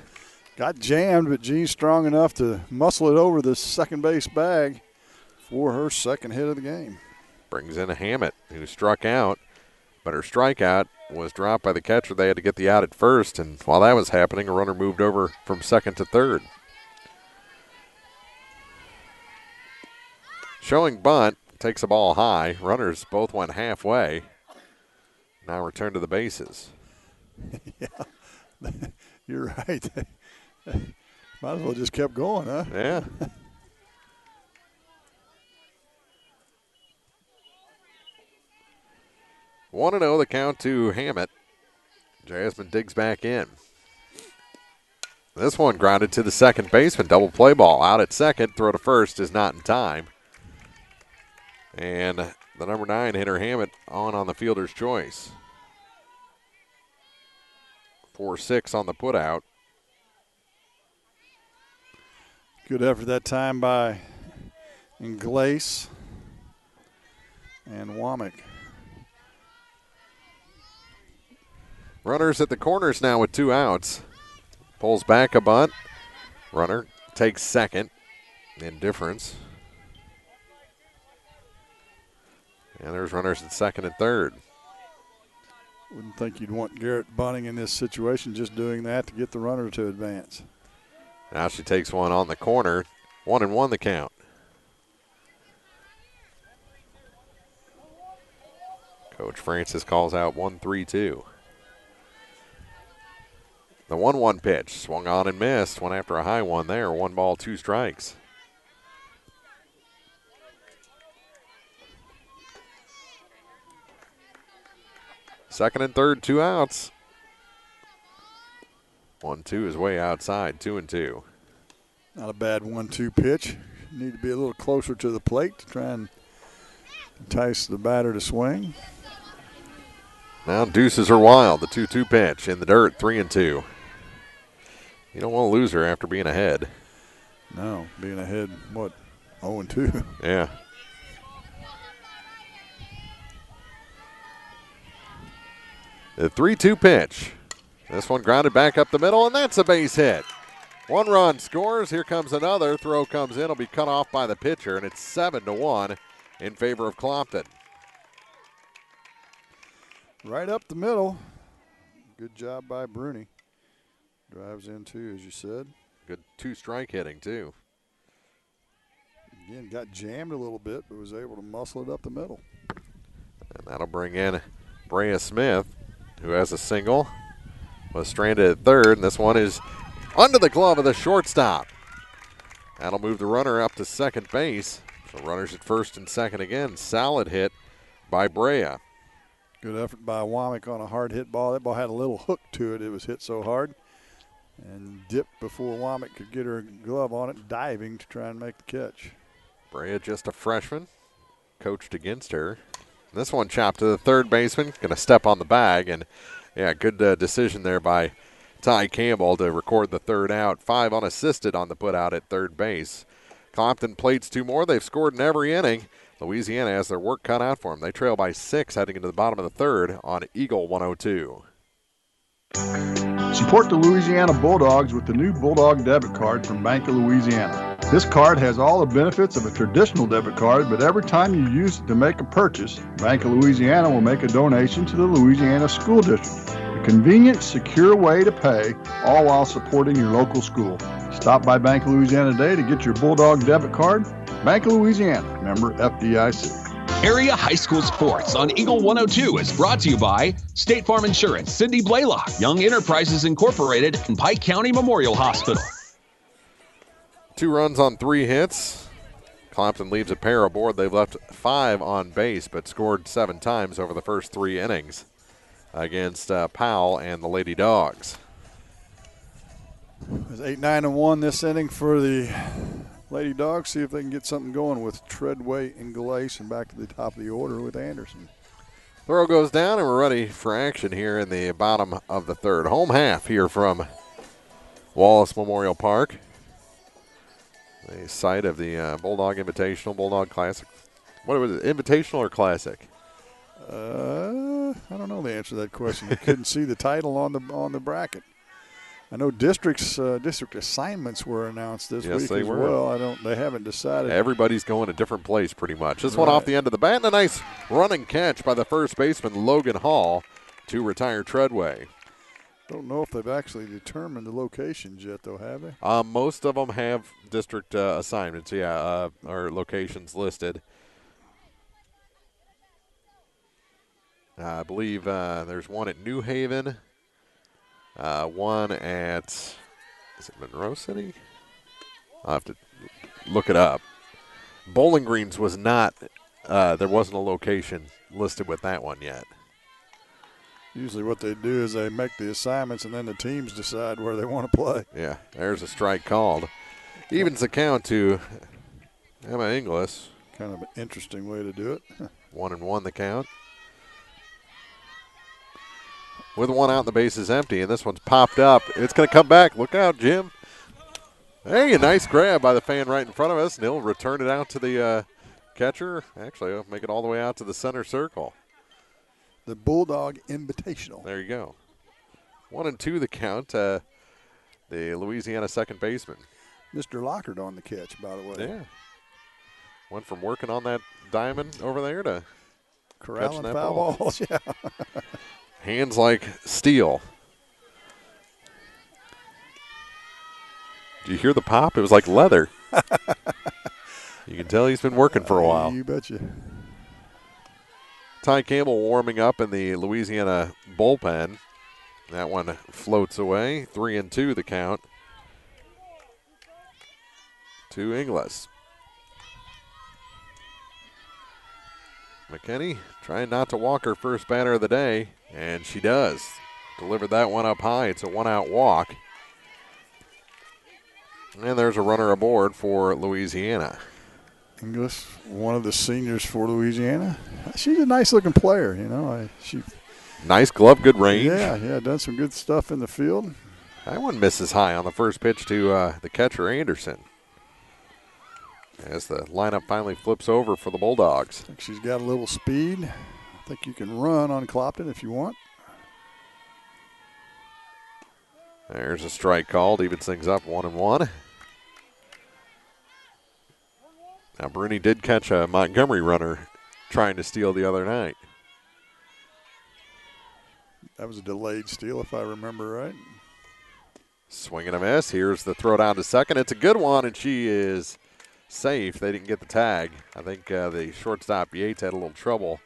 Got jammed, but Jean's strong enough to muscle it over the second base bag for her second hit of the game. Brings in a Hammett, who struck out, but her strikeout was dropped by the catcher. They had to get the out at first, and while that was happening, a runner moved over from second to third. Showing bunt, takes the ball high. Runners both went halfway. Now return to the bases. Yeah, you're right. Might as well just kept going, huh? Yeah. One 1-0 the count to Hammett. Jasmine digs back in. This one grounded to the second baseman. Double play ball out at second. Throw to first is not in time. And the number 9 hitter Hammett on the fielder's choice. 4-6 on the putout. Good effort that time by Inglace and Womack. Runners at the corners now with 2 outs. Pulls back a bunt. Runner takes second. Indifference. And there's runners at second and third. Wouldn't think you'd want Garrett bunting in this situation, just doing that to get the runner to advance. Now she takes one on the corner. 1-1 the count. Coach Francis calls out 1-3-2. The 1-1 pitch, swung on and missed. One after a high one there. 1 ball, 2 strikes. Second and third, 2 outs. 1-2 is way outside, 2-2. Not a bad 1-2 pitch. Need to be a little closer to the plate to try and entice the batter to swing. Now deuces are wild. The 2-2 pitch in the dirt, 3-2. You don't want to lose her after being ahead. No, being ahead, what, 0-2? Yeah. The 3-2 pitch. This one grounded back up the middle, and that's a base hit. 1 run scores. Here comes another. Throw comes in. It'll be cut off by the pitcher, and it's 7-1 in favor of Clopton. Right up the middle. Good job by Bruni. Drives in, too, as you said. Good 2-strike hitting, too. Again, got jammed a little bit, but was able to muscle it up the middle. And that'll bring in Brea Smith, who has a single. Was stranded at third, and this one is under the glove of the shortstop. That'll move the runner up to second base. So runners at first and second again. Solid hit by Brea. Good effort by Womack on a hard hit ball. That ball had a little hook to it. It was hit so hard. And dipped before Womack could get her glove on it, diving to try and make the catch. Brea just a freshman, coached against her. This one chopped to the third baseman, going to step on the bag. And, yeah, good decision there by Ty Campbell to record the third out. 5 unassisted on the putout at third base. Clopton plates 2 more. They've scored in every inning. Louisiana has their work cut out for them. They trail by 6 heading into the bottom of the third on Eagle 102. Support the Louisiana Bulldogs with the new Bulldog debit card from Bank of Louisiana. This card has all the benefits of a traditional debit card, but every time you use it to make a purchase, Bank of Louisiana will make a donation to the Louisiana School District. A convenient, secure way to pay, all while supporting your local school. Stop by Bank of Louisiana today to get your Bulldog debit card. Bank of Louisiana, member FDIC. Area High School Sports on Eagle 102 is brought to you by State Farm Insurance, Cindy Blaylock, Young Enterprises Incorporated, and Pike County Memorial Hospital. 2 runs on 3 hits. Clopton leaves a pair aboard. They've left 5 on base, but scored 7 times over the first 3 innings against Powell and the Lady Dogs. It's 8-9-1 this inning for the Lady Dogs. See if they can get something going with Treadway and Glace, and back to the top of the order with Anderson. Throw goes down, and we're ready for action here in the bottom of the third. Home half here from Wallace Memorial Park, the site of the Bulldog Invitational, Bulldog Classic. What was it, Invitational or Classic? I don't know the answer to that question. You couldn't see the title on the bracket. I know district assignments were announced this week as well. They haven't decided. Everybody's going a different place pretty much. This one off the end of the bat, and a nice running catch by the first baseman, Logan Hall, to retire Treadway. Don't know if they've actually determined the locations yet, though, have they? Most of them have district assignments, or locations listed. I believe there's one at New Haven. One at, is it Monroe City? I'll have to look it up. Bowling Greens was not, there wasn't a location listed with that one yet. Usually what they do is they make the assignments and then the teams decide where they want to play. Yeah, there's a strike called. Evens the count to Emma Inglis. Kind of an interesting way to do it. 1-1 the count. With 1 out, the base is empty, and this one's popped up. It's going to come back. Look out, Jim. Hey, a nice grab by the fan right in front of us, and he'll return it out to the catcher. Actually, he'll make it all the way out to the center circle. The Bulldog Invitational. There you go. 1-2 the count. The Louisiana second baseman. Mr. Lockard on the catch, by the way. Yeah. Went from working on that diamond over there to corralling catching that foul balls. Yeah. Hands like steel. Did you hear the pop? It was like leather. You can tell he's been working for a while. You betcha. Ty Campbell warming up in the Louisiana bullpen. That one floats away. 3-2 the count to Inglis. McKinney trying not to walk her first batter of the day, and she does. Delivered that one up high. It's a 1-out walk. And there's a runner aboard for Louisiana. Inglis, one of the seniors for Louisiana. She's a nice-looking player, you know. Nice glove, good range. Yeah, done some good stuff in the field. That one misses high on the first pitch to the catcher, Anderson. As the lineup finally flips over for the Bulldogs. I think she's got a little speed. I think you can run on Clopton if you want. There's a strike called. Evens things up 1-1. Now, Bruni did catch a Montgomery runner trying to steal the other night. That was a delayed steal, if I remember right. Swing and a miss. Here's the throw down to second. It's a good one, and she is safe. They didn't get the tag. I think the shortstop Yates had a little trouble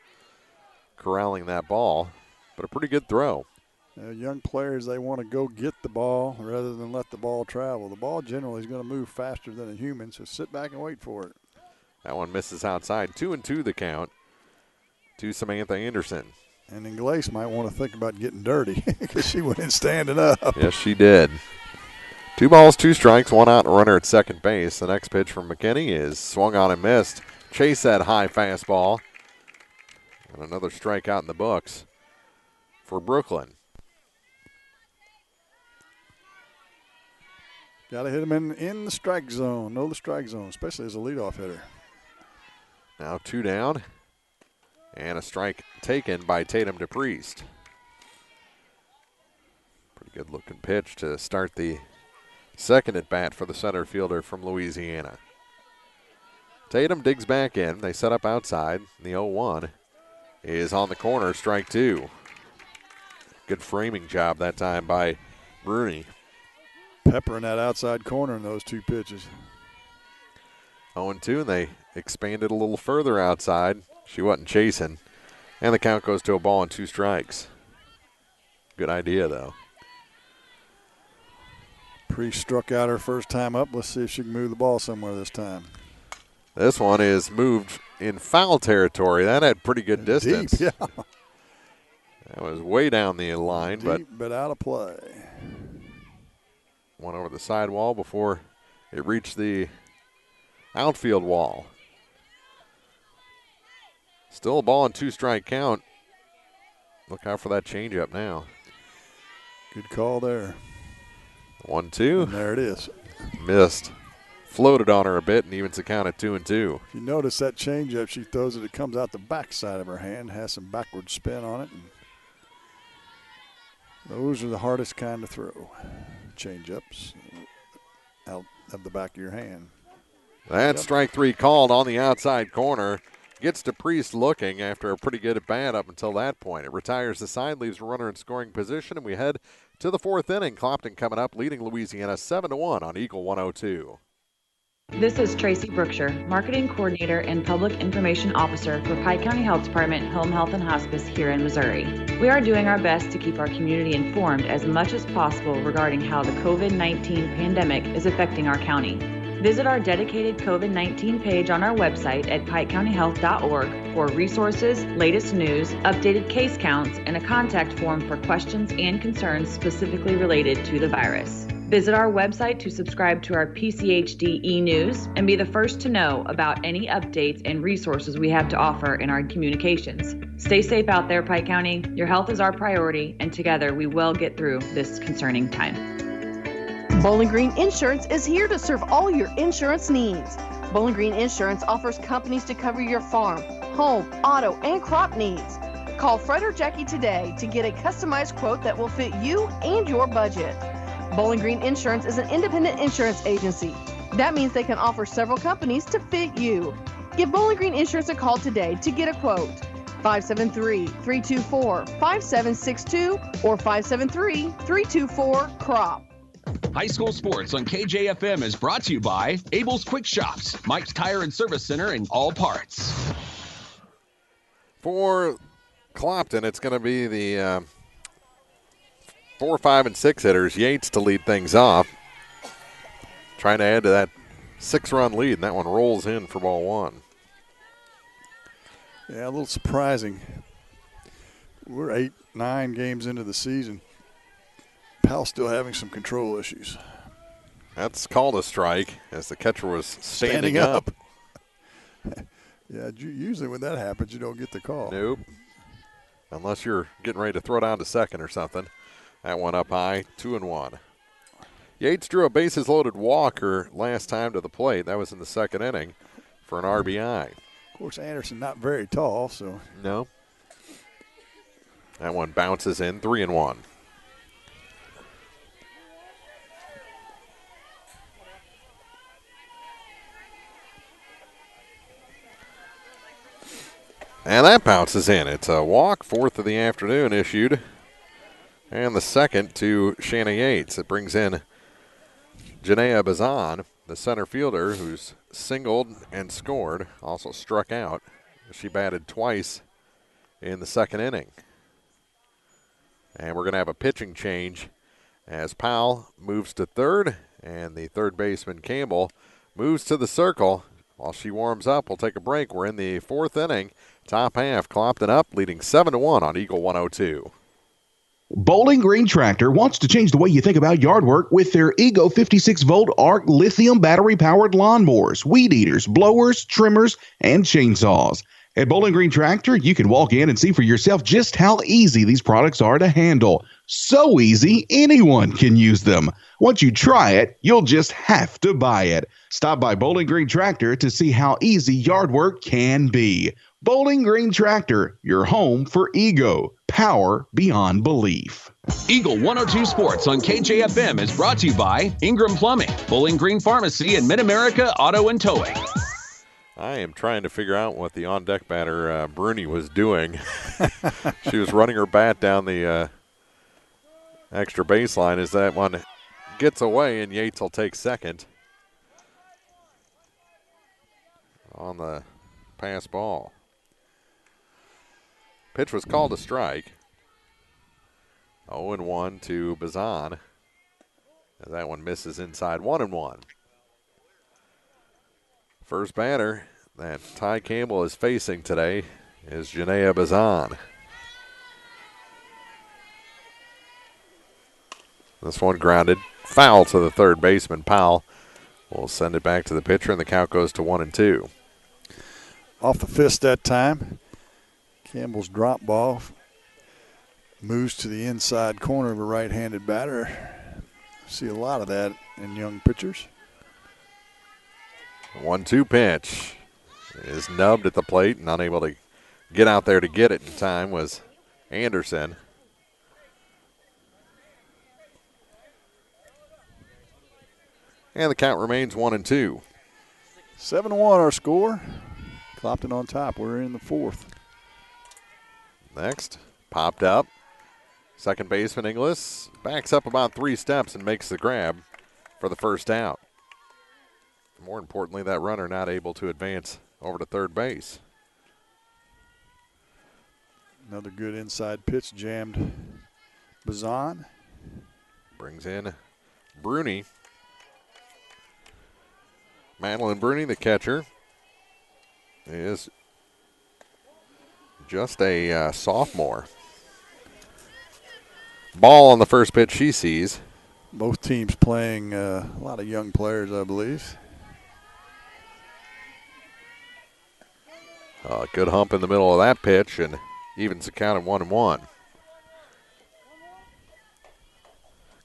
corralling that ball, but a pretty good throw. Young players, they want to go get the ball rather than let the ball travel. The ball generally is going to move faster than a human, so sit back and wait for it. That one misses outside. 2-2 the count to Samantha Anderson. And Inglace might want to think about getting dirty because she went in standing up. Yes, she did. 2 balls, 2 strikes, 1 out and a runner at second base. The next pitch from McKinney is swung on and missed. Chase that high fastball. And another strikeout in the books for Brooklyn. Got to hit him in the strike zone. Know the strike zone, especially as a leadoff hitter. Now 2 down. And a strike taken by Tatum to Priest. Pretty good looking pitch to start the second at bat for the center fielder from Louisiana. Tatum digs back in. They set up outside. The 0-1 is on the corner, strike 2. Good framing job that time by Bruni. Peppering that outside corner in those 2 pitches. 0-2, and they expanded a little further outside. She wasn't chasing. And the count goes to a ball and 2 strikes. Good idea, though. Priest struck out her first time up. Let's see if she can move the ball somewhere this time. This one is moved in foul territory. That had pretty good distance. Deep, yeah. That was way down the line. Deep, but out of play. Went over the sidewall before it reached the outfield wall. Still a ball and 2 strike count. Look out for that changeup now. Good call there. 1-2. And there it is. Missed. Floated on her a bit and evens the count at 2-2. If you notice that changeup, she throws it comes out the backside of her hand, has some backward spin on it. And those are the hardest kind to throw. Changeups out of the back of your hand. That's strike 3 called on the outside corner. Gets to Priest looking after a pretty good at bat up until that point. It retires the side, leaves a runner in scoring position, and we head to the 4th inning. Clopton coming up, leading Louisiana 7-1 on Eagle 102. This is Tracy Brookshire, Marketing Coordinator and Public Information Officer for Pike County Health Department Home Health and Hospice here in Missouri. We are doing our best to keep our community informed as much as possible regarding how the COVID-19 pandemic is affecting our county. Visit our dedicated COVID-19 page on our website at pikecountyhealth.org for resources, latest news, updated case counts, and a contact form for questions and concerns specifically related to the virus. Visit our website to subscribe to our PCHD e-news and be the first to know about any updates and resources we have to offer in our communications. Stay safe out there, Pike County. Your health is our priority, and together we will get through this concerning time. Bowling Green Insurance is here to serve all your insurance needs. Bowling Green Insurance offers companies to cover your farm, home, auto, and crop needs. Call Fred or Jackie today to get a customized quote that will fit you and your budget. Bowling Green Insurance is an independent insurance agency. That means they can offer several companies to fit you. Give Bowling Green Insurance a call today to get a quote. 573-324-5762 or 573-324-CROP. High school sports on KJFM is brought to you by Abel's Quick Shops, Mike's Tire and Service Center, and All Parts. For Clopton, it's going to be the 4, 5, and 6 hitters. Yates to lead things off. Trying to add to that 6-run lead, and that one rolls in for ball 1. Yeah, a little surprising. We're 8, 9 games into the season. Powell's still having some control issues. That's called a strike as the catcher was standing up. Yeah, usually when that happens, you don't get the call. Nope. Unless you're getting ready to throw down to second or something. That one up high, 2-1. Yates drew a bases-loaded walker last time to the plate. That was in the second inning for an RBI. Of course, Anderson not very tall, so. No. That one bounces in, 3-1. And that bounces in. It's a walk, fourth of the afternoon issued. And the second to Shanna Yates. It brings in Janaea Bazan, the center fielder, who's singled and scored, also struck out. She batted twice in the second inning. And we're going to have a pitching change as Powell moves to third, and the third baseman Campbell moves to the circle. While she warms up, we'll take a break. We're in the fourth inning. Top half, Clopton up, leading 7-1 on Eagle 102. Bowling Green Tractor wants to change the way you think about yard work with their Ego 56-volt ARC lithium battery-powered lawnmowers, weed eaters, blowers, trimmers, and chainsaws. At Bowling Green Tractor, you can walk in and see for yourself just how easy these products are to handle. So easy, anyone can use them. Once you try it, you'll just have to buy it. Stop by Bowling Green Tractor to see how easy yard work can be. Bowling Green Tractor, your home for Ego. Power beyond belief. Eagle 102 Sports on KJFM is brought to you by Ingram Plumbing, Bowling Green Pharmacy, and Mid-America Auto and Towing. I am trying to figure out what the on-deck batter, Bruni, was doing. She was running her bat down the extra baseline as that one gets away, and Yates will take second on the pass ball. Pitch was called a strike. 0-1 to Bazan. As that one misses inside, 1-1. First batter that Ty Campbell is facing today is Janaea Bazan. This one grounded foul to the third baseman. Powell will send it back to the pitcher, and the count goes to 1-2. Off the fist that time. Campbell's drop ball moves to the inside corner of a right-handed batter. See a lot of that in young pitchers. 1-2 pitch is nubbed at the plate and unable to get out there to get it in time was Anderson. And the count remains 1-2. 7-1 our score. Clopton on top. We're in the fourth. Next, popped up. Second baseman Inglis backs up about 3 steps and makes the grab for the first out. More importantly, that runner not able to advance over to third base. Another good inside pitch jammed Bazan. Brings in Bruni. Madeline Bruni, the catcher, is just a sophomore. Ball on the first pitch she sees. Both teams playing a lot of young players, I believe. Good hump in the middle of that pitch and evens the count at 1-1.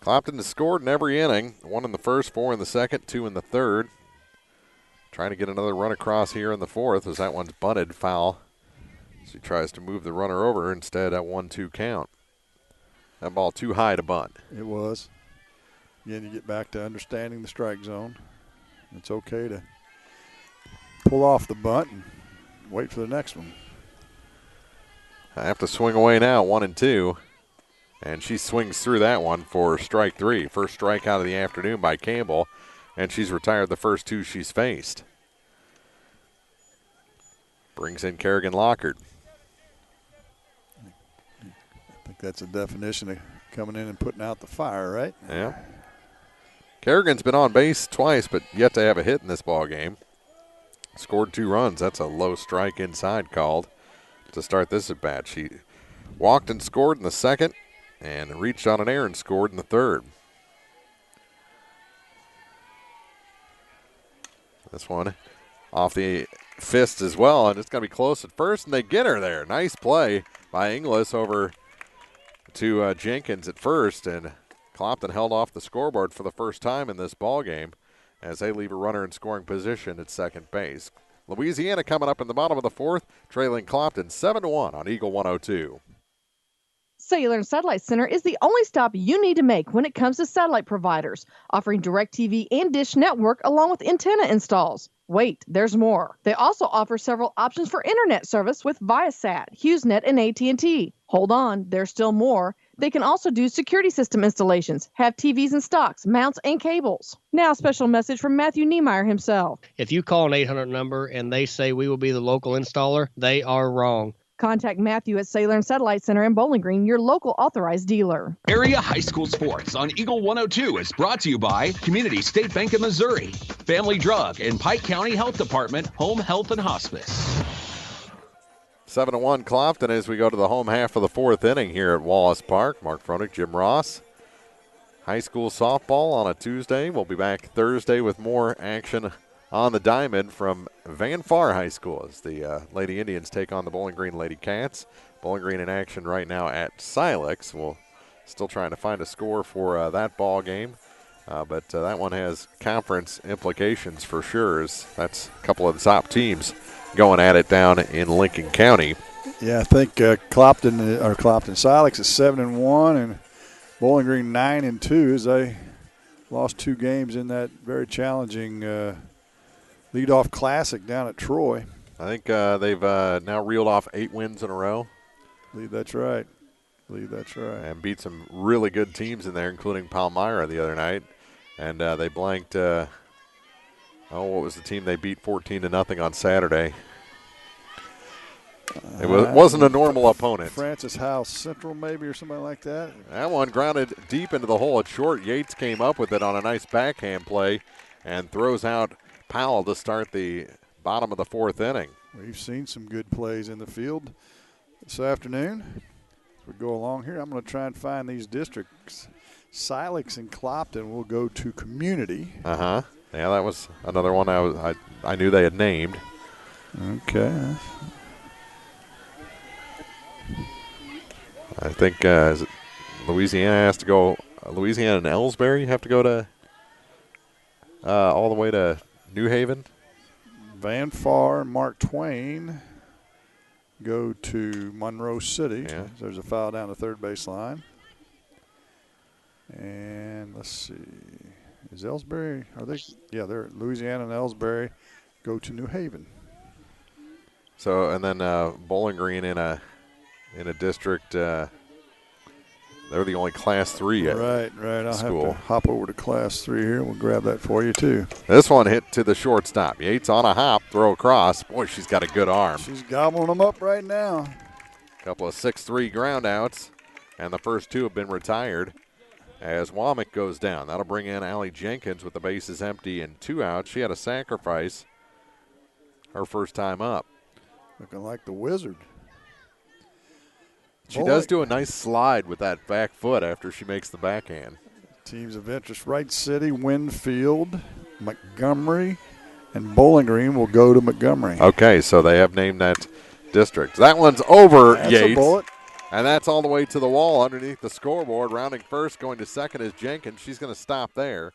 Clopton has scored in every inning. 1 in the first, 4 in the second, 2 in the third. Trying to get another run across here in the fourth as that one's bunted foul. She tries to move the runner over instead at 1-2 count. That ball too high to bunt. It was. Again, you get back to understanding the strike zone. It's okay to pull off the bunt and wait for the next one. I have to swing away now, 1-2. And she swings through that one for strike 3. First strikeout of the afternoon by Campbell. And she's retired the first 2 she's faced. Brings in Kerrigan Lockard. I think that's a definition of coming in and putting out the fire, right? Yeah. Kerrigan's been on base twice, but yet to have a hit in this ball game. Scored 2 runs. That's a low strike inside called to start this at bat. She walked and scored in the second and reached on an error and scored in the third. This one off the fist as well, and it's going to be close at first, and they get her there. Nice play by Inglis over to Jenkins at first, and Clopton held off the scoreboard for the first time in this ball game as they leave a runner in scoring position at second base. Louisiana coming up in the bottom of the fourth, trailing Clopton 7-1 on Eagle 102. Cellular and Satellite Center is the only stop you need to make when it comes to satellite providers, offering DirecTV and Dish Network along with antenna installs. Wait, there's more. They also offer several options for internet service with Viasat, HughesNet, and AT&T. Hold on, there's still more. They can also do security system installations, have TVs in stocks, mounts, and cables. Now, a special message from Matthew Niemeyer himself. If you call an 800 number and they say we will be the local installer, they are wrong. Contact Matthew at Cellular and Satellite Center in Bowling Green, your local authorized dealer. Area High School Sports on Eagle 102 is brought to you by Community State Bank of Missouri, Family Drug, and Pike County Health Department, Home Health and Hospice. 7-1 Clopton as we go to the home half of the fourth inning here at Wallace Park. Mark Froenig, Jim Ross. High school softball on a Tuesday. We'll be back Thursday with more action on the diamond from Van Far High School as the Lady Indians take on the Bowling Green Lady Cats. Bowling Green in action right now at Silex. We'll still trying to find a score for that ball game, but that one has conference implications for sure. As that's a couple of the top teams going at it down in Lincoln County. Yeah, I think Clopton Silex is 7-1 and Bowling Green 9-2 as they lost 2 games in that very challenging leadoff classic down at Troy. I think they've now reeled off 8 wins in a row. I believe that's right. And beat some really good teams in there, including Palmyra the other night. And they blanked, what was the team they beat 14-0 on Saturday? It wasn't a normal opponent. Francis House Central maybe or somebody like that. That one grounded deep into the hole at short. Yates came up with it on a nice backhand play and throws out Powell to start the bottom of the fourth inning. We've seen some good plays in the field this afternoon. As we go along here, I'm going to try and find these districts. Silex and Clopton will go to community. Yeah, that was another one I knew they had named. Okay. I think is it Louisiana has to go. Louisiana and Ellsbury have to go to all the way to New Haven. Van Far and Mark Twain go to Monroe City. Yeah. There's a foul down the third base line. And let's see. Is Ellsbury, they're Louisiana and Ellsbury go to New Haven. So, and then Bowling Green in a district, they're the only Class 3 at Right. I'll school. have to hop over to Class 3 here. We'll grab that for you, too. This one hit to the shortstop. Yates on a hop, throw across. Boy, she's got a good arm. She's gobbling them up right now. A couple of 6-3 ground outs, and the first 2 have been retired as Womack goes down. That'll bring in Allie Jenkins with the bases empty and 2 outs. She had a sacrifice her first time up. Looking like the Wizard. She does do a nice slide with that back foot after she makes the backhand. Teams of interest, Wright City, Winfield, Montgomery, and Bowling Green will go to Montgomery. Okay, so they have named that district. That one's over That's Yates. a bullet. And that's all the way to the wall underneath the scoreboard. Rounding first, going to second is Jenkins. She's going to stop there,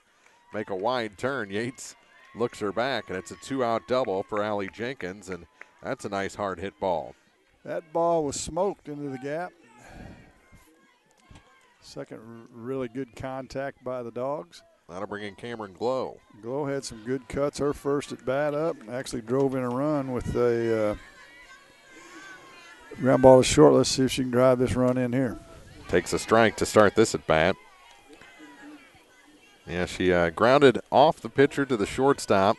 make a wide turn. Yates looks her back, and it's a 2-out double for Allie Jenkins, and that's a nice hard hit ball. That ball was smoked into the gap. Second really good contact by the Dogs. That'll bring in Cameron Glow. Glow had some good cuts her first at bat up. Actually drove in a run with a ground ball to short. Let's see if she can drive this run in here. Takes a strike to start this at bat. Yeah, she grounded off the pitcher to the shortstop,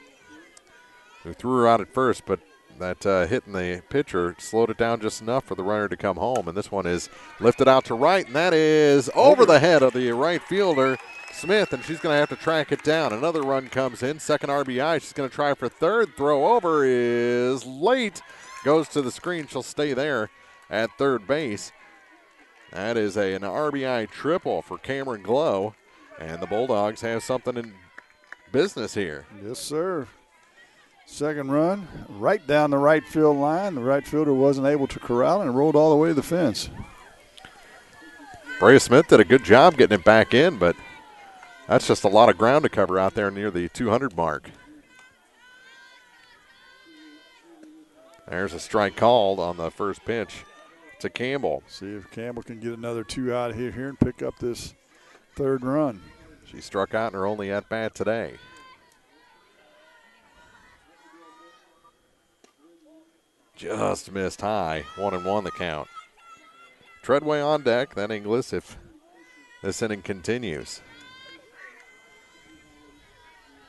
who threw her out at first, but that hit in the pitcher slowed it down just enough for the runner to come home. And this one is lifted out to right, and that is over the head of the right fielder, Smith, and she's going to have to track it down. Another run comes in, second RBI. She's going to try for third. Throw over is late. Goes to the screen. She'll stay there at third base. That is an RBI triple for Cameron Glow, and the Bulldogs have something in business here. Yes, sir. Second run, right down the right field line. The right fielder wasn't able to corral it and rolled all the way to the fence. Brea Smith did a good job getting it back in, but that's just a lot of ground to cover out there near the 200 mark. There's a strike called on the first pitch to Campbell. See if Campbell can get another 2 out of here and pick up this 3rd run. She struck out in her only at-bat today. Just missed high. 1-1 the count. Treadway on deck, then Inglis if this inning continues.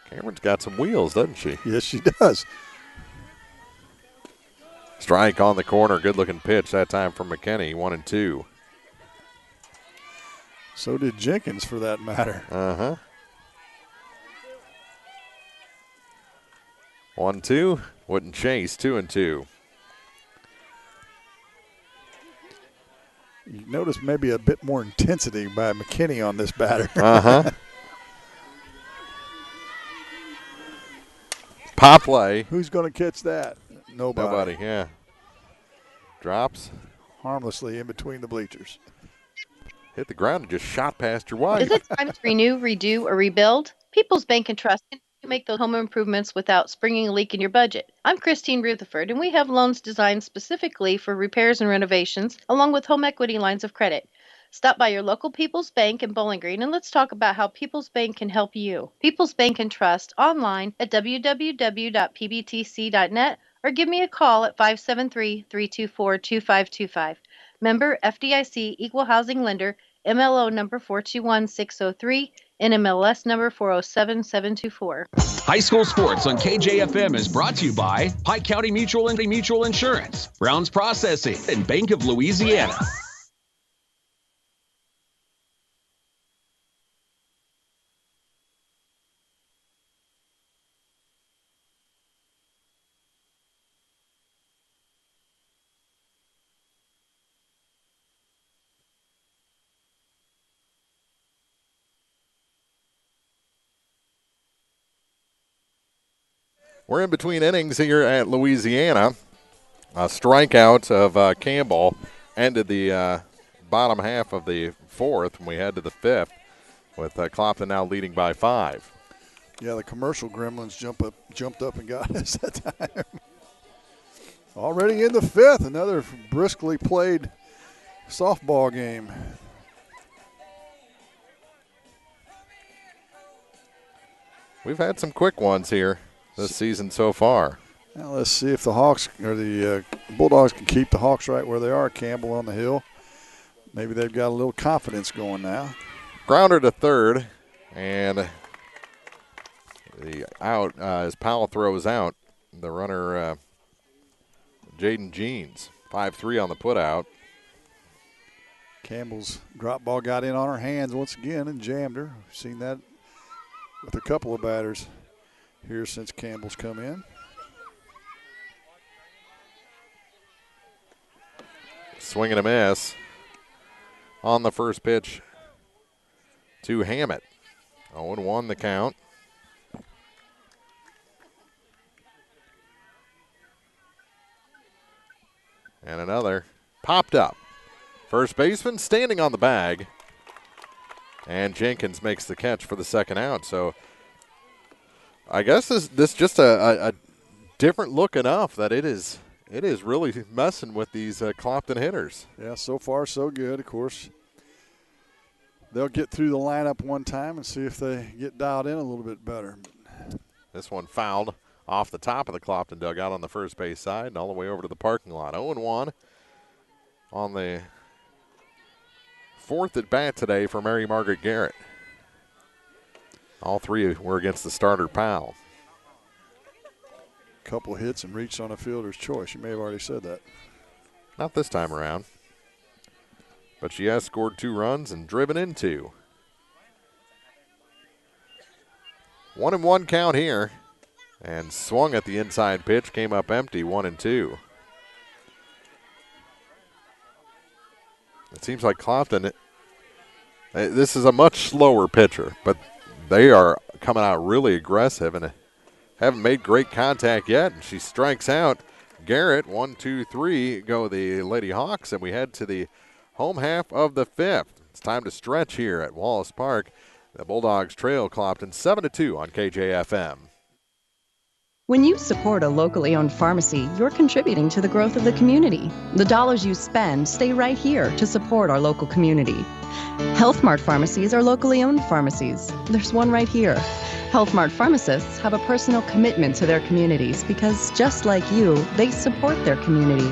Cameron's got some wheels, doesn't she? Yes, she does. Strike on the corner. Good-looking pitch that time from McKinney. 1-2. So did Jenkins, for that matter. 1-2. Wouldn't chase. 2-2. You notice maybe a bit more intensity by McKinney on this batter. Pop play. Who's going to catch that? Nobody. Yeah. Drops. Harmlessly in between the bleachers. Hit the ground and just shot past your wife. Is it time to renew, redo, or rebuild? People's Bank and Trust can make those home improvements without springing a leak in your budget. I'm Christine Rutherford, and we have loans designed specifically for repairs and renovations, along with home equity lines of credit. Stop by your local People's Bank in Bowling Green and let's talk about how People's Bank can help you. People's Bank and Trust online at www.pbtc.net or give me a call at 573-324-2525. Member FDIC Equal Housing Lender, MLO number 421603, NMLS number 407724. High school sports on KJFM is brought to you by Pike County Mutual and Mutual Insurance, Brown's Processing, and Bank of Louisiana. We're in between innings here at Louisiana. A strikeout of Campbell ended the bottom half of the 4th when we head to the 5th, with Clopton now leading by 5. Yeah, the commercial gremlins jumped up and got us that time. Already in the 5th, another briskly played softball game. We've had some quick ones here this season so far. Now let's see if the Hawks or the Bulldogs can keep the Hawks right where they are. Campbell on the hill. Maybe they've got a little confidence going now. Grounder to third, and the out as Powell throws out the runner, Jaden Jeans. 5-3 on the putout. Campbell's drop ball got in on her hands once again and jammed her. We've seen that with a couple of batters here since Campbell's come in. Swing and a miss on the first pitch to Hammett. 0-1 the count. And another popped up. First baseman standing on the bag. And Jenkins makes the catch for the second out. So I guess this just a different look enough that it is really messing with these Clopton hitters. Yeah, so far so good. Of course, they'll get through the lineup one time and see if they get dialed in a little bit better. This one fouled off the top of the Clopton dugout on the first base side and all the way over to the parking lot. 0-1 on the 4th at bat today for Mary Margaret Garrett. All three were against the starter Powell. Couple hits and reached on a fielder's choice. You may have already said that. Not this time around. But she has scored 2 runs and driven in 2. 1-1 count here. And swung at the inside pitch, came up empty, 1-2. It seems like Clopton, this is a much slower pitcher, but they are coming out really aggressive and haven't made great contact yet. And she strikes out Garrett. 1, 2, 3 go the Lady Hawks, and we head to the home half of the 5th. It's time to stretch here at Wallace Park. The Bulldogs trail Clopton 7-2 on KJFM. When you support a locally owned pharmacy, you're contributing to the growth of the community. The dollars you spend stay right here to support our local community. Health Mart pharmacies are locally owned pharmacies. There's one right here. Health Mart pharmacists have a personal commitment to their communities because, just like you, they support their community.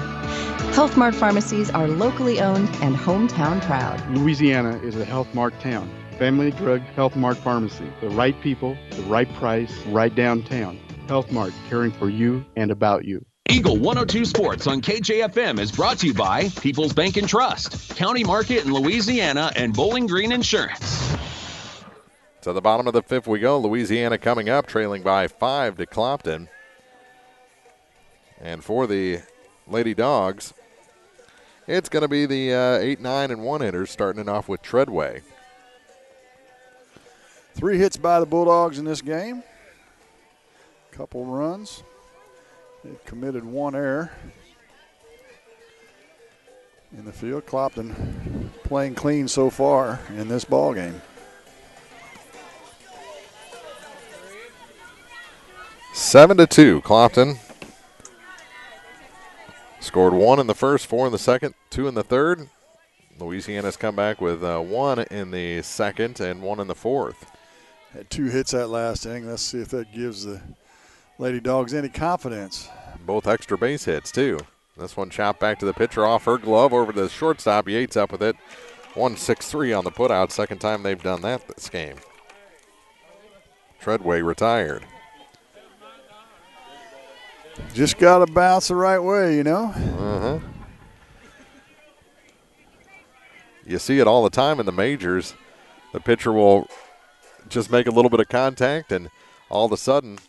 Health Mart pharmacies are locally owned and hometown proud. Louisiana is a Health Mart town. Family Drug Health Mart Pharmacy. The right people, the right price, right downtown. Health Mart, caring for you and about you. Eagle 102 Sports on KJFM is brought to you by People's Bank and Trust, County Market in Louisiana, and Bowling Green Insurance. To the bottom of the fifth we go. Louisiana coming up, trailing by 5 to Clopton. And for the Lady Dogs, it's going to be the 8, 9, and 1 hitters, starting it off with Treadway. 3 hits by the Bulldogs in this game. Couple runs. They've committed 1 error in the field. Clopton playing clean so far in this ball game. 7-2, Clopton. Scored 1 in the first, 4 in the second, 2 in the third. Louisiana's come back with 1 in the second and 1 in the fourth. Had 2 hits that last inning. Let's see if that gives the Lady Dogs any confidence. Both extra base hits, too. This one chopped back to the pitcher off her glove over to the shortstop. Yates up with it. 1-6-3 on the putout. Second time they've done that this game. Treadway retired. Just got to bounce the right way, you know. Uh-huh. You see it all the time in the majors. The pitcher will just make a little bit of contact, and all of a sudden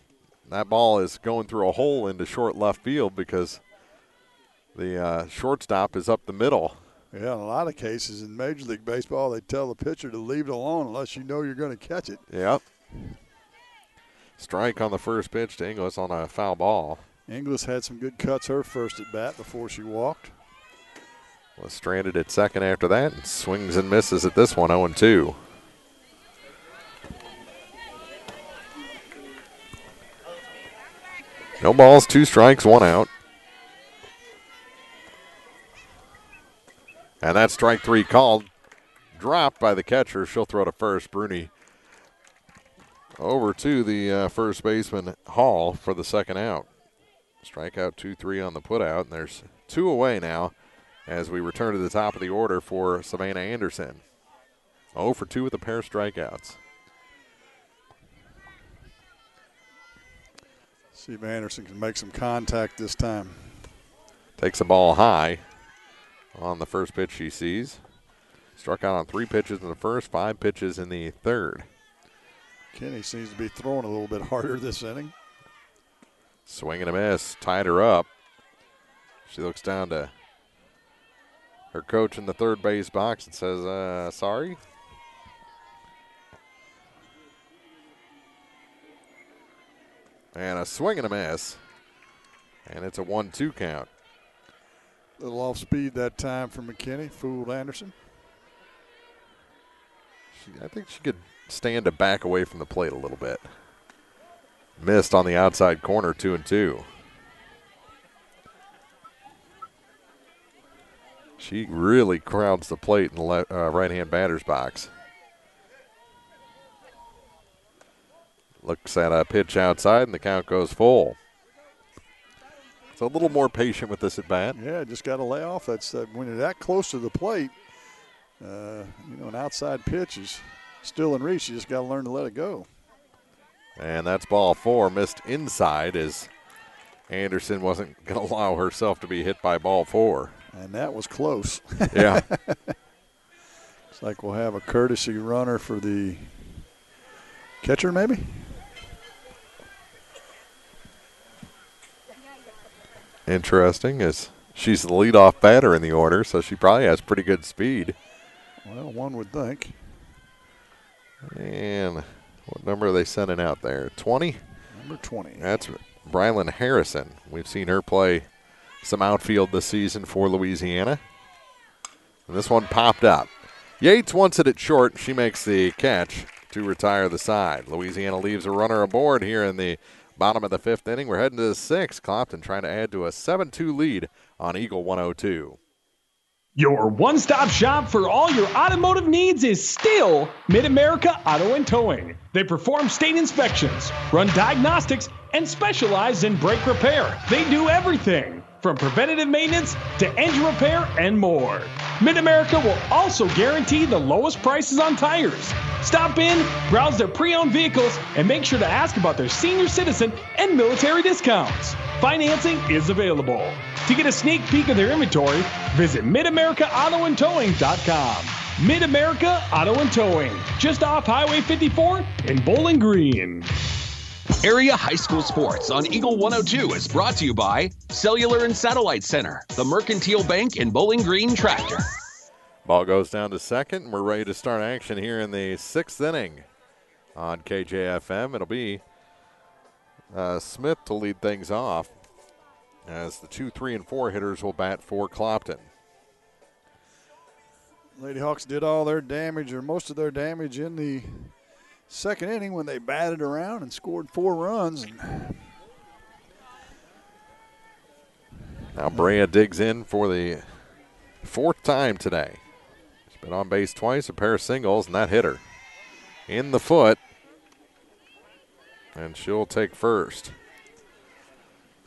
that ball is going through a hole into short left field because the shortstop is up the middle. Yeah, in a lot of cases in Major League Baseball, they tell the pitcher to leave it alone unless you know you're going to catch it. Yep. Strike on the first pitch to Inglis on a foul ball. Inglis had some good cuts her first at bat before she walked. Was stranded at second after that and swings and misses at this one, 0-2. No balls, 2 strikes, 1 out. And that's strike 3 called. Dropped by the catcher. She'll throw to first. Bruni over to the first baseman, Hall, for the second out. Strikeout 2-3 on the putout, and there's 2 away now as we return to the top of the order for Savannah Anderson. 0 for 2 with a pair of strikeouts. See if Anderson can make some contact this time. Takes the ball high on the first pitch she sees. Struck out on 3 pitches in the first, 5 pitches in the third. Kenny seems to be throwing a little bit harder this inning. Swing and a miss, tied her up. She looks down to her coach in the third base box and says, sorry. And a swing and a miss. And it's a 1-2 count. A little off speed that time for McKinney. Fooled Anderson. I think she could stand to back away from the plate a little bit. Missed on the outside corner, 2-2. She really crowds the plate in the right-hand batter's box. Looks at a pitch outside, and the count goes full. So a little more patient with this at bat. Yeah, just got to lay off. That's when you're that close to the plate. An outside pitch is still in reach. You just got to learn to let it go. And that's ball 4, missed inside as Anderson wasn't going to allow herself to be hit by ball 4. And that was close. Yeah. Looks like we'll have a courtesy runner for the catcher, maybe. Interesting, as she's the leadoff batter in the order, so she probably has pretty good speed. Well, one would think. And what number are they sending out there? 20? Number 20. That's Brylan Harrison. We've seen her play some outfield this season for Louisiana. And this one popped up. Yates wants it at short. She makes the catch to retire the side. Louisiana leaves a runner aboard here in the bottom of the 5th inning. We're heading to the 6th. Clopton trying to add to a 7-2 lead on Eagle 102. Your one-stop shop for all your automotive needs is still Mid-America Auto and Towing. They perform state inspections, run diagnostics, and specialize in brake repair. They do everything from preventative maintenance to engine repair and more. Mid-America will also guarantee the lowest prices on tires. Stop in, browse their pre-owned vehicles, and make sure to ask about their senior citizen and military discounts. Financing is available. To get a sneak peek of their inventory, visit MidAmericaAutoandTowing.com. Mid-America Auto and Towing, just off Highway 54 in Bowling Green. Area high school sports on Eagle 102 is brought to you by Cellular and Satellite Center, the Mercantile Bank and Bowling Green Tractor. Ball goes down to second, and we're ready to start action here in the 6th inning on KJFM. It'll be Smith to lead things off as the 2, 3, and 4 hitters will bat for Clopton. Lady Hawks did all their damage, or most of their damage, in the 2nd inning when they batted around and scored 4 runs. Now Brea digs in for the 4th time today. She's been on base twice, a pair of singles, and that hit her in the foot. And she'll take first.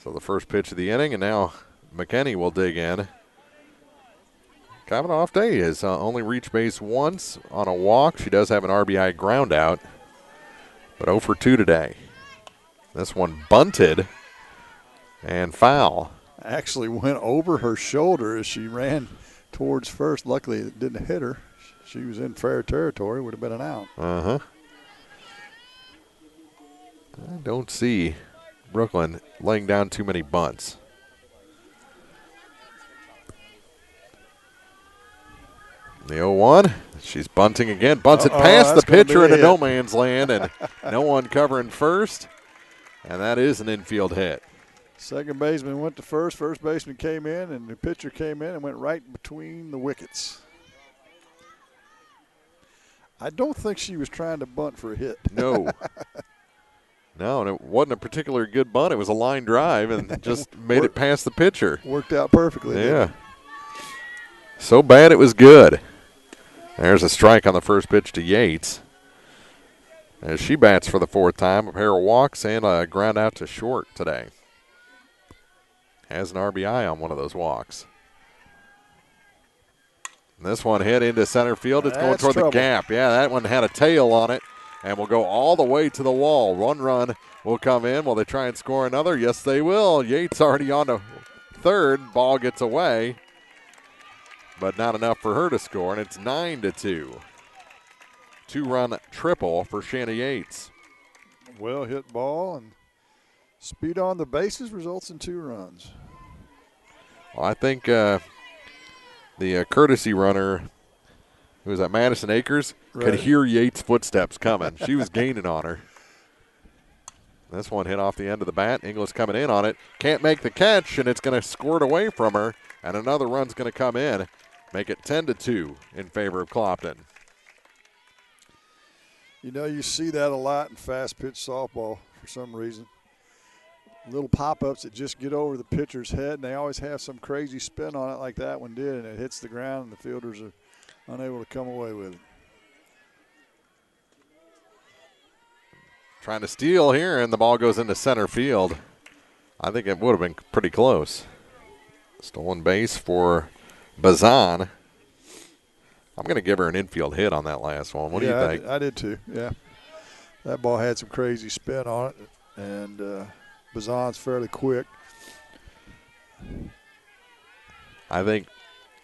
So the first pitch of the inning, and now McKinney will dig in. Kind of an off day. Has only reached base once on a walk. She does have an RBI ground out, but 0 for 2 today. This one bunted and foul. Actually went over her shoulder as she ran towards first. Luckily, it didn't hit her. She was in fair territory. Would have been an out. I don't see Brooklyn laying down too many bunts. The 0-1. She's bunting again. Bunts it past the pitcher into no man's land, and no one covering first. And that is an infield hit. Second baseman went to first. First baseman came in, and the pitcher came in and went right between the wickets. I don't think she was trying to bunt for a hit. No. No, and it wasn't a particularly good bunt. It was a line drive, and just made it past the pitcher. Worked out perfectly. Yeah. So bad it was good. There's a strike on the first pitch to Yates. As she bats for the 4th time, a pair of walks and a ground out to short today. Has an RBI on one of those walks. And this one hit into center field. It's going toward the gap. Yeah, that one had a tail on it and will go all the way to the wall. 1 run will come in. Will they try and score another? Yes, they will. Yates already on to third. Ball gets away, but not enough for her to score, and it's 9-2. 2-run triple for Shanna Yates. Well hit ball, and speed on the bases results in 2 runs. Well, I think the courtesy runner, who was at Madison Acres, could hear Yates' footsteps coming. She was gaining on her. This one hit off the end of the bat. Inglis coming in on it. Can't make the catch, and it's going to squirt away from her, and another run's going to come in. Make it 10-2 in favor of Clopton. You know, you see that a lot in fast-pitch softball for some reason. Little pop-ups that just get over the pitcher's head, and they always have some crazy spin on it like that one did, and it hits the ground, and the fielders are unable to come away with it. Trying to steal here, and the ball goes into center field. I think it would have been pretty close. Stolen base for Bazan. I'm going to give her an infield hit on that last one. What do you think? I did too, yeah. That ball had some crazy spin on it, and Bazan's fairly quick. I think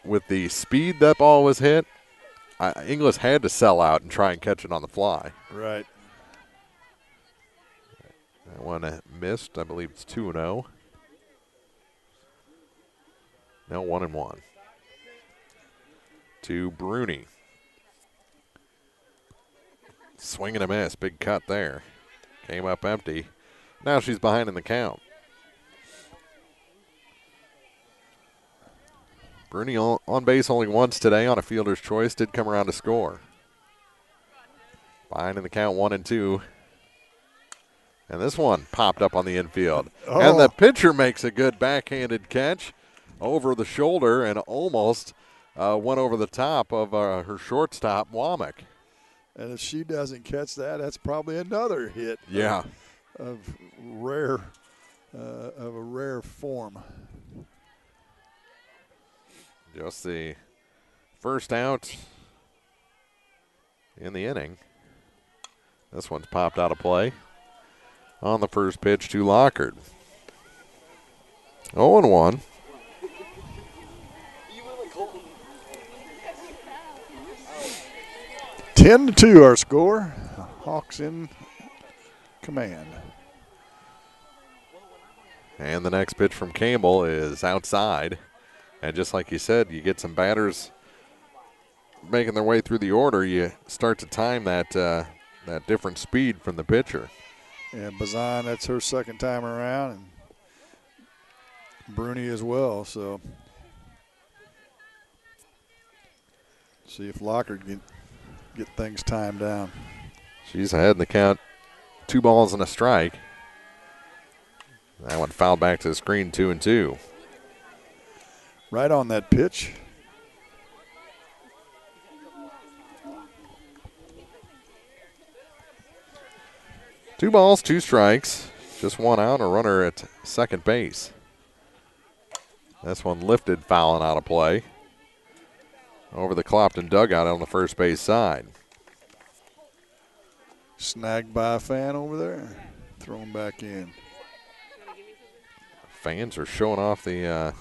with the speed that ball was hit, Inglis had to sell out and try and catch it on the fly. Right. That one missed. I believe it's 2-0. Now 1-1. To Bruni. Swing and a miss. Big cut there. Came up empty. Now she's behind in the count. Bruni on base only once today on a fielder's choice. Did come around to score. Behind in the count 1-2. And this one popped up on the infield. Oh. And the pitcher makes a good backhanded catch over the shoulder and almost went over the top of her shortstop, Womack. And if she doesn't catch that, that's probably another hit. Yeah. Of a rare form. Just the first out in the inning. This one's popped out of play on the first pitch to Lockard. 0-1. Ten to 2 our score. Hawks in command. And the next pitch from Campbell is outside. And just like you said, you get some batters making their way through the order. You start to time that different speed from the pitcher. And Bazan, that's her second time around, and Bruni as well. So see if Lockard can get things timed down. She's ahead in the count. 2 balls and a strike. That one fouled back to the screen, 2-2. Right on that pitch. Two balls, 2 strikes. Just 1 out, a runner at second base. This one lifted, fouling out of play. Over the Clopton dugout on the first base side. Snagged by a fan over there. Thrown back in. Fans are showing off the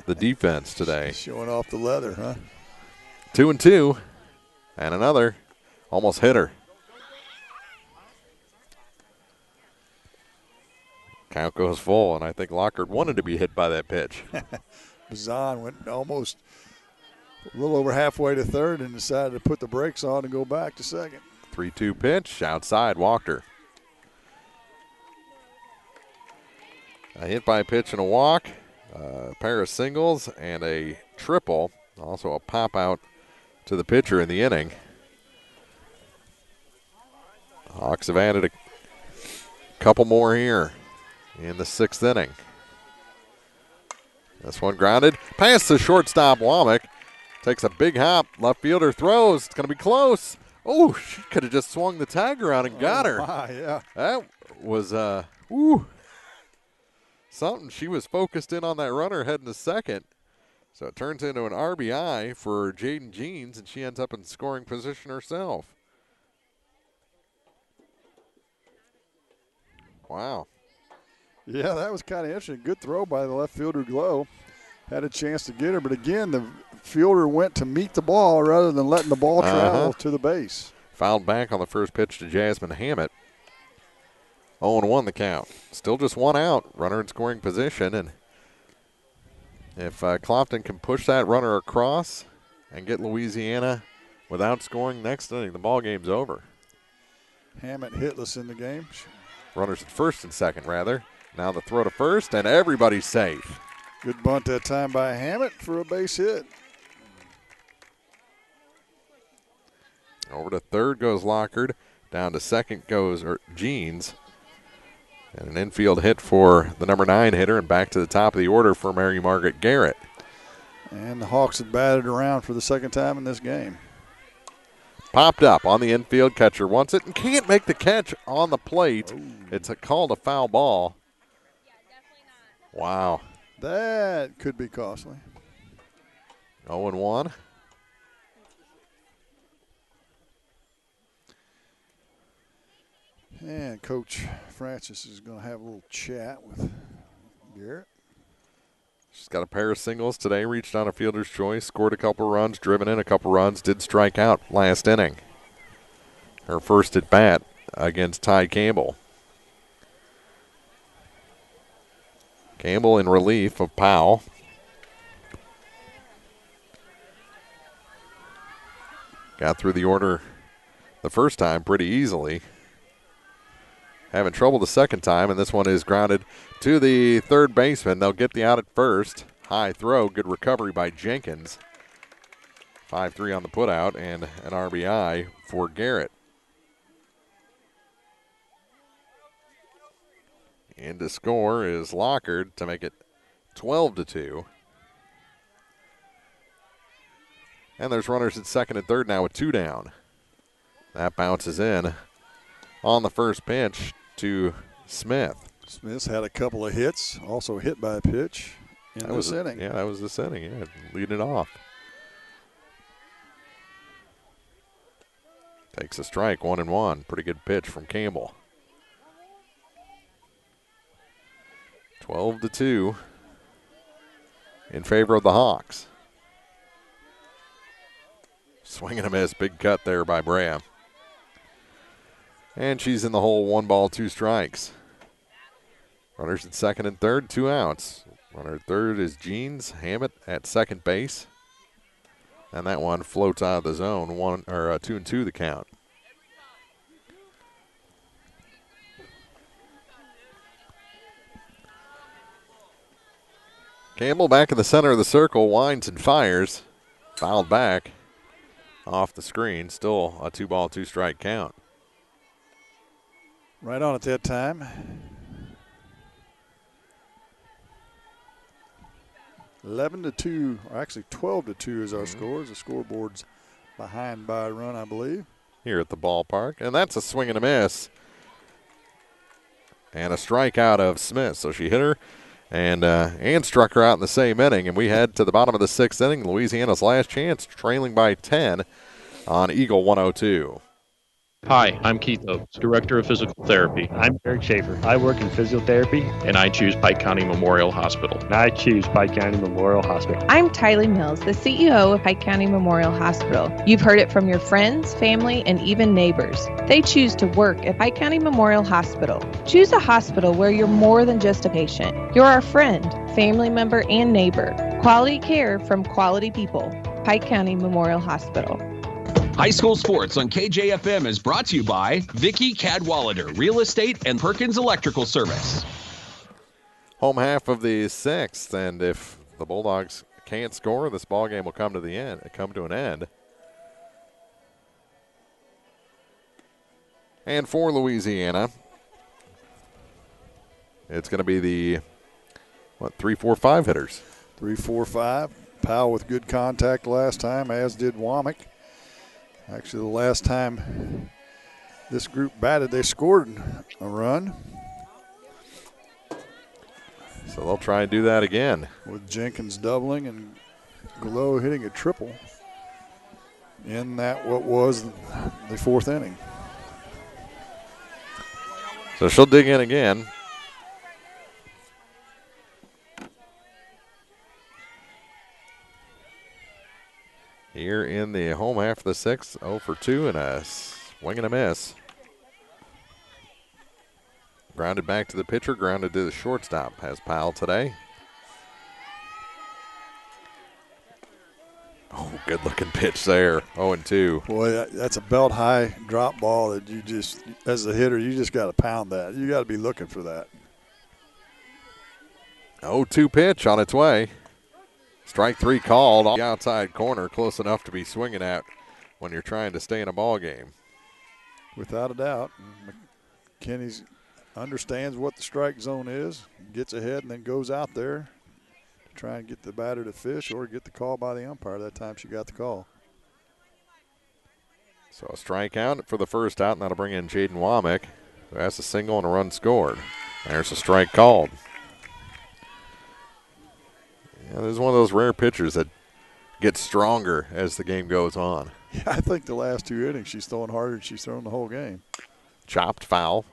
defense today. Showing off the leather, huh? 2-2. And another. Almost hit her. Count goes full, and I think Lockard wanted to be hit by that pitch. Bazan went almost a little over halfway to third and decided to put the brakes on and go back to second. 3-2 pitch, outside, walked her. A hit by a pitch and a walk, a pair of singles, and a triple. Also a pop out to the pitcher in the inning. Hawks have added a couple more here in the 6th inning. This one grounded past the shortstop, Womack. Takes a big hop. Left fielder throws. It's going to be close. Oh, she could have just swung the tag around and got her. My, yeah. That was something. She was focused in on that runner heading to second. So it turns into an RBI for Jaden Jeans, and she ends up in scoring position herself. Wow. Yeah, that was kind of interesting. Good throw by the left fielder, Glow. Had a chance to get her, but again, the fielder went to meet the ball rather than letting the ball travel to the base. Fouled back on the first pitch to Jasmine Hammett. 0-1 the count. Still just 1 out. Runner in scoring position, and if Clopton can push that runner across and get Louisiana without scoring next inning, the ball game's over. Hammett hitless in the game. Runners at first and second, rather. Now the throw to first, and everybody's safe. Good bunt that time by Hammett for a base hit. Over to third goes Lockard. Down to second goes Jeans. And an infield hit for the number 9 hitter, and back to the top of the order for Mary Margaret Garrett. And the Hawks have batted around for the second time in this game. Popped up on the infield. Catcher wants it and can't make the catch on the plate. Oh. It's called a foul ball. Wow. That could be costly. 0-1. And Coach Francis is going to have a little chat with Garrett. She's got a pair of singles today, reached on a fielder's choice, scored a couple runs, driven in a couple runs, did strike out last inning. Her first at bat against Ty Campbell. Campbell in relief of Powell. Got through the order the first time pretty easily. Having trouble the second time, and this one is grounded to the third baseman. They'll get the out at first. high throw. Good recovery by Jenkins. 5-3 on the putout and an RBI for Garrett. And to score is Lockard to make it 12-2. And there's runners at second and third now with 2 down. That bounces in on the first pitch to Smith. Smith's had a couple of hits, also hit by a pitch in this inning. Yeah, that was this inning. Yeah, leading it off. Takes a strike, 1-1. Pretty good pitch from Campbell. 12-2 in favor of the Hawks. Swing and a miss. Big cut there by Brea. And she's in the hole. 1 ball, 2 strikes. Runners at second and third, 2 outs. Runner at third is Jeans. Hammett at second base. And that one floats out of the zone. 2-2 the count. Campbell back in the center of the circle, winds and fires. Fouled back off the screen. Still a 2 ball, 2 strike count. Right on at that time. 11-2, or actually 12-2 is our scores. The scoreboard's behind by a run, I believe. Here at the ballpark. And that's a swing and a miss. And a strikeout of Smith. So she hit her and struck her out in the same inning. And we head to the bottom of the 6th inning. Louisiana's last chance, trailing by 10 on Eagle 102. Hi, I'm Keith Oates, Director of Physical Therapy. I'm Eric Schaefer. I work in physiotherapy. And I choose Pike County Memorial Hospital. And I choose Pike County Memorial Hospital. I'm Tylee Mills, the CEO of Pike County Memorial Hospital. You've heard it from your friends, family, and even neighbors. They choose to work at Pike County Memorial Hospital. Choose a hospital where you're more than just a patient. You're our friend, family member, and neighbor. Quality care from quality people. Pike County Memorial Hospital. High School Sports on KJFM is brought to you by Vicki Cadwallader, Real Estate and Perkins Electrical Service. Home half of the 6th, and if the Bulldogs can't score, this ball game will come to an end. And for Louisiana, it's going to be the 3-4-5 hitters. 3-4-5. Powell with good contact last time, as did Womack. Actually, the last time this group batted, they scored a run. So they'll try and do that again. With Jenkins doubling and Glow hitting a triple in that what was the 4th inning. So she'll dig in again. Here in the home half of the 6th, 0 for 2 and a swing and a miss. Grounded back to the pitcher, grounded to the shortstop, has Powell today. Oh, good looking pitch there, 0-2. Boy, that's a belt high drop ball that you just, as a hitter, you just got to pound that. You got to be looking for that. 0-2 pitch on its way. Strike 3 called on the outside corner, close enough to be swinging at when you're trying to stay in a ball game. Without a doubt. McKinney understands what the strike zone is, gets ahead and then goes out there to try and get the batter to fish or get the call by the umpire. That time she got the call. So a strikeout for the first out, and that'll bring in Jaden Womack, who has a single and a run scored. There's a strike called. Yeah, there's one of those rare pitchers that gets stronger as the game goes on. Yeah, I think the last 2 innings she's throwing harder than she's thrown the whole game. Chopped foul.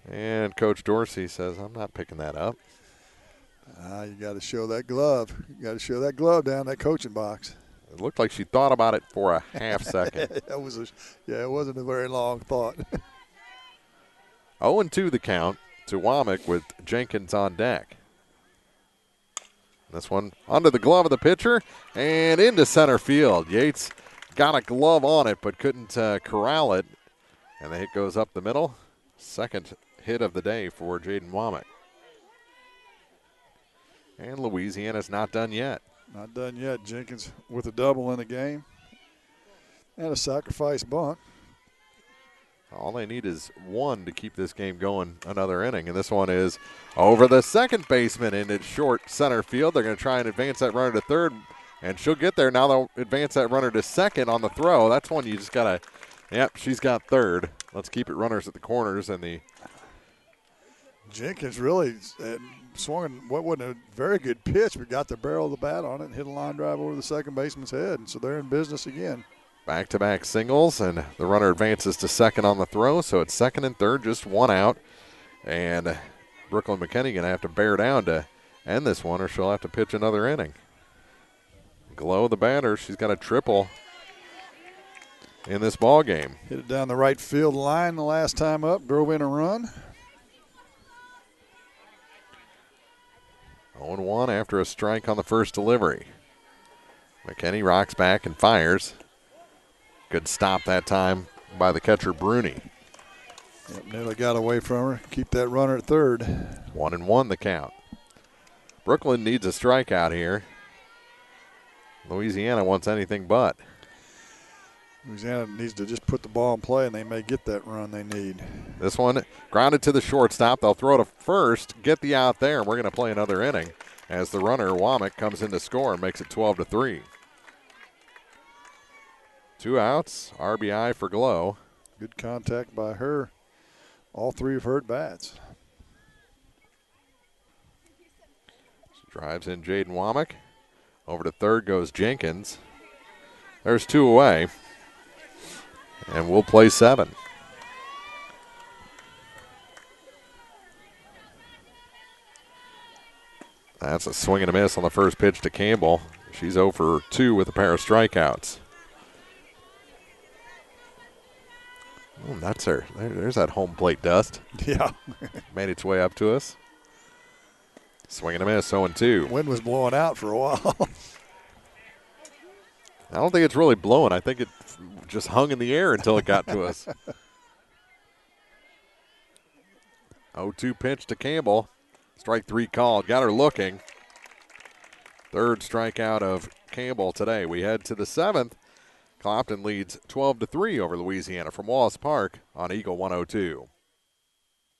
And Coach Dorsey says, I'm not picking that up. You got to show that glove. You got to show that glove down that coaching box. It looked like she thought about it for a half second. It wasn't a very long thought. 0-2 the count to Womack with Jenkins on deck. This one under the glove of the pitcher and into center field. Yates got a glove on it but couldn't corral it. And the hit goes up the middle. Second hit of the day for Jaden Womack. And Louisiana's not done yet. Not done yet. Jenkins with a double in the game and a sacrifice bunt. All they need is one to keep this game going another inning, and this one is over the second baseman into short center field. They're going to try and advance that runner to third, and she'll get there. Now they'll advance that runner to second on the throw. That's one you just got to, yep, she's got third. Let's keep it runners at the corners. And the Jenkins really swung what wasn't a very good pitch, but got the barrel of the bat on it and hit a line drive over the second baseman's head, and so they're in business again. Back-to-back singles, and the runner advances to second on the throw, so it's second and third, just one out. And Brooklyn McKinney going to have to bear down to end this one, or she'll have to pitch another inning. Glow, the batter, she's got a triple in this ball game. Hit it down the right field line the last time up, drove in a run. 0-1 after a strike on the first delivery. McKinney rocks back and fires. Good stop that time by the catcher, Bruni. Yep, nearly got away from her. Keep that runner at third. 1-1 the count. Brooklyn needs a strikeout here. Louisiana wants anything but. Louisiana needs to just put the ball in play, and they may get that run they need. This one grounded to the shortstop. They'll throw to first, get the out there, and we're going to play another inning as the runner, Womack, comes in to score and makes it 12-3. 2 outs, RBI for Glow. Good contact by her. All three of her at-bats. Drives in Jaden Womack. Over to third goes Jenkins. There's 2 away. And we'll play 7. That's a swing and a miss on the first pitch to Campbell. She's 0 for 2 with a pair of strikeouts. Oh, that's her. There's that home plate dust. Yeah. Made its way up to us. Swing and a miss, 0-2. Wind was blowing out for a while. I don't think it's really blowing. I think it just hung in the air until it got to us. 0-2 pitch to Campbell. Strike 3 called. Got her looking. Third strikeout of Campbell today. We head to the 7th. Clopton leads 12-3 over Louisiana from Wallace Park on Eagle 102.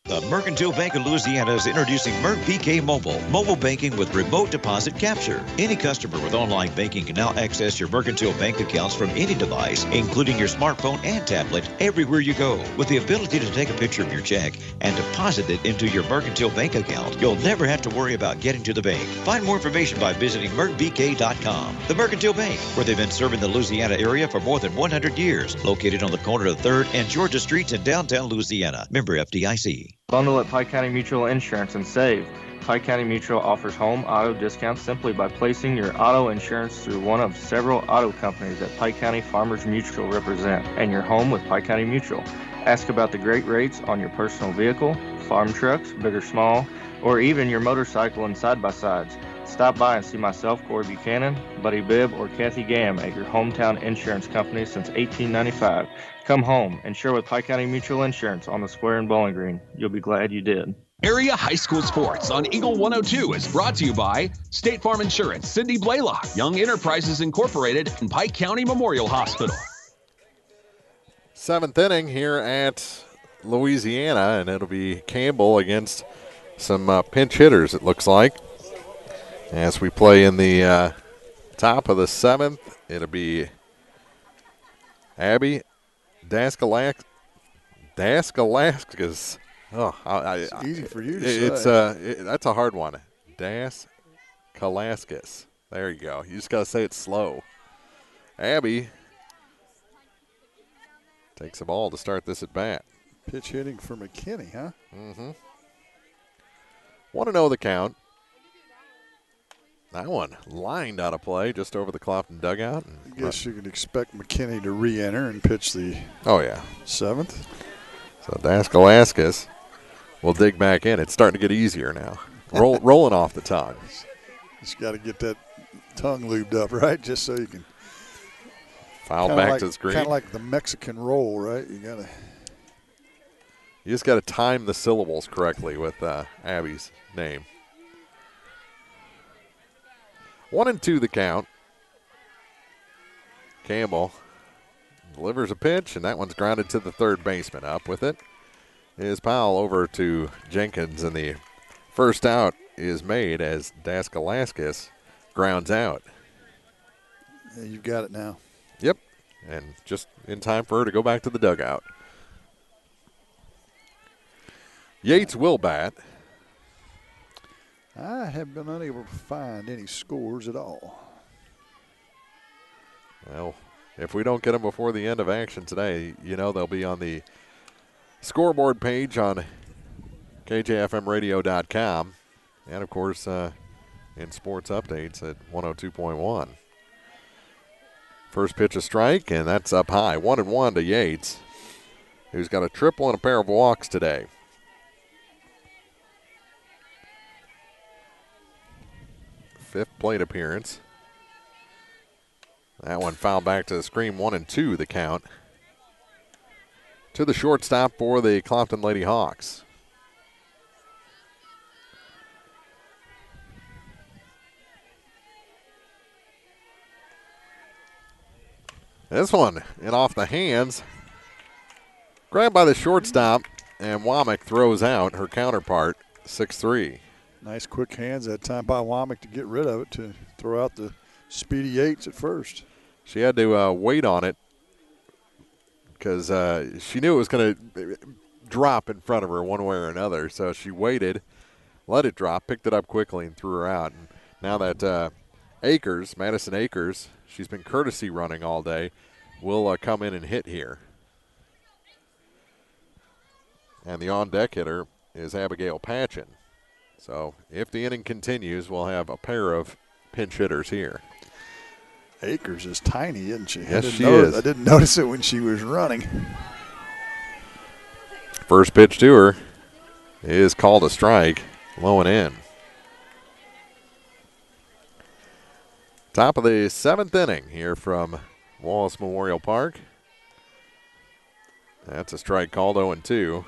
The Mercantile Bank of Louisiana is introducing MERC mobile banking with remote deposit capture. Any customer with online banking can now access your Mercantile bank accounts from any device, including your smartphone and tablet, everywhere you go. With the ability to take a picture of your check and deposit it into your Mercantile bank account, you'll never have to worry about getting to the bank. Find more information by visiting mercbk.com. The Mercantile Bank, where they've been serving the Louisiana area for more than 100 years, located on the corner of 3rd and Georgia Streets in downtown Louisiana. Member FDIC. Bundle at Pike County Mutual Insurance and save. Pike County Mutual offers home auto discounts simply by placing your auto insurance through one of several auto companies that Pike County Farmers Mutual represent, and your home with Pike County Mutual. Ask about the great rates on your personal vehicle, farm trucks, big or small, or even your motorcycle and side-by-sides. Stop by and see myself, Corey Buchanan, Buddy Bibb, or Kathy Gam at your hometown insurance company since 1895. Come home, insure with Pike County Mutual Insurance on the square in Bowling Green. You'll be glad you did. Area High School Sports on Eagle 102 is brought to you by State Farm Insurance, Cindy Blaylock, Young Enterprises Incorporated, and Pike County Memorial Hospital. 7th inning here at Louisiana, and it'll be Campbell against some pinch hitters, it looks like. As we play in the top of the 7th, it'll be Abby Daskalaskis. Oh, it's easy for you to say. That's a hard one. Daskalaskis. There you go. You just got to say it slow. Abby takes the ball to start this at bat. Pitch hitting for McKinney, huh? Mm-hmm. Want to know the count. That one lined out of play just over the Clopton dugout. I guess you can expect McKinney to re-enter and pitch the 7th. So Daskalaskis will dig back in. It's starting to get easier now. Rolling off the tongue. Just got to get that tongue lubed up, right? Just so you can foul back to the screen. Kind of like the Mexican roll, right? You just got to time the syllables correctly with Abby's name. 1-2 the count. Campbell delivers a pitch, and that one's grounded to the third baseman. Up with it is Powell over to Jenkins, and the first out is made as Daskalaskis grounds out. Yeah, you've got it now. Yep, and just in time for her to go back to the dugout. Yates will bat. I have been unable to find any scores at all. Well, if we don't get them before the end of action today, you know they'll be on the scoreboard page on KJFMradio.com. And, of course, in sports updates at 102.1. First pitch a strike, and that's up high. 1-1 to Yates, who's got a triple and a pair of walks today. Fifth plate appearance. That one fouled back to the screen. 1-2 the count. To the shortstop for the Clopton Lady Hawks. This one in off the hands. Grabbed by the shortstop, and Womack throws out her counterpart, 6-3. Nice quick hands that time by Womack to get rid of it, to throw out the speedy Yates at first. She had to wait on it because she knew it was going to drop in front of her one way or another. So she waited, let it drop, picked it up quickly, and threw her out. And now that Madison Akers, she's been courtesy running all day, will come in and hit here. And the on-deck hitter is Abigail Patchen. So if the inning continues, we'll have a pair of pinch hitters here. Akers is tiny, isn't she? Yes, she is. I didn't notice it when she was running. First pitch to her is called a strike, low and in. Top of the seventh inning here from Wallace Memorial Park. That's a strike called 0-2.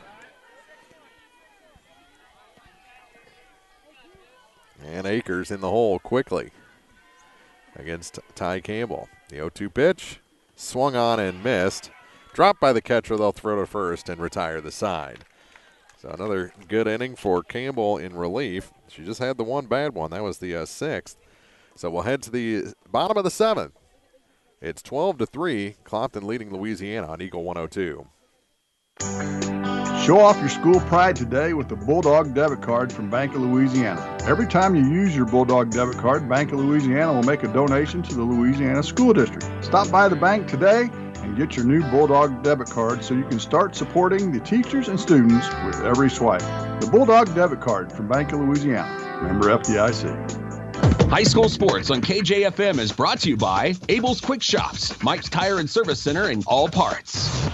And Akers in the hole quickly against Ty Campbell. The 0-2 pitch, swung on and missed. Dropped by the catcher, they'll throw to first and retire the side. So another good inning for Campbell in relief. She just had the one bad one. That was the sixth. So we'll head to the bottom of the seventh. It's 12-3, Clopton leading Louisiana on Eagle 102. Show off your school pride today with the Bulldog debit card from Bank of Louisiana. Every time you use your Bulldog debit card, Bank of Louisiana will make a donation to the Louisiana School District. Stop by the bank today and get your new Bulldog debit card so you can start supporting the teachers and students with every swipe. The Bulldog debit card from Bank of Louisiana. Member FDIC. High school sports on KJFM is brought to you by Abel's Quick Shops, Mike's Tire and Service Center, and All Parts.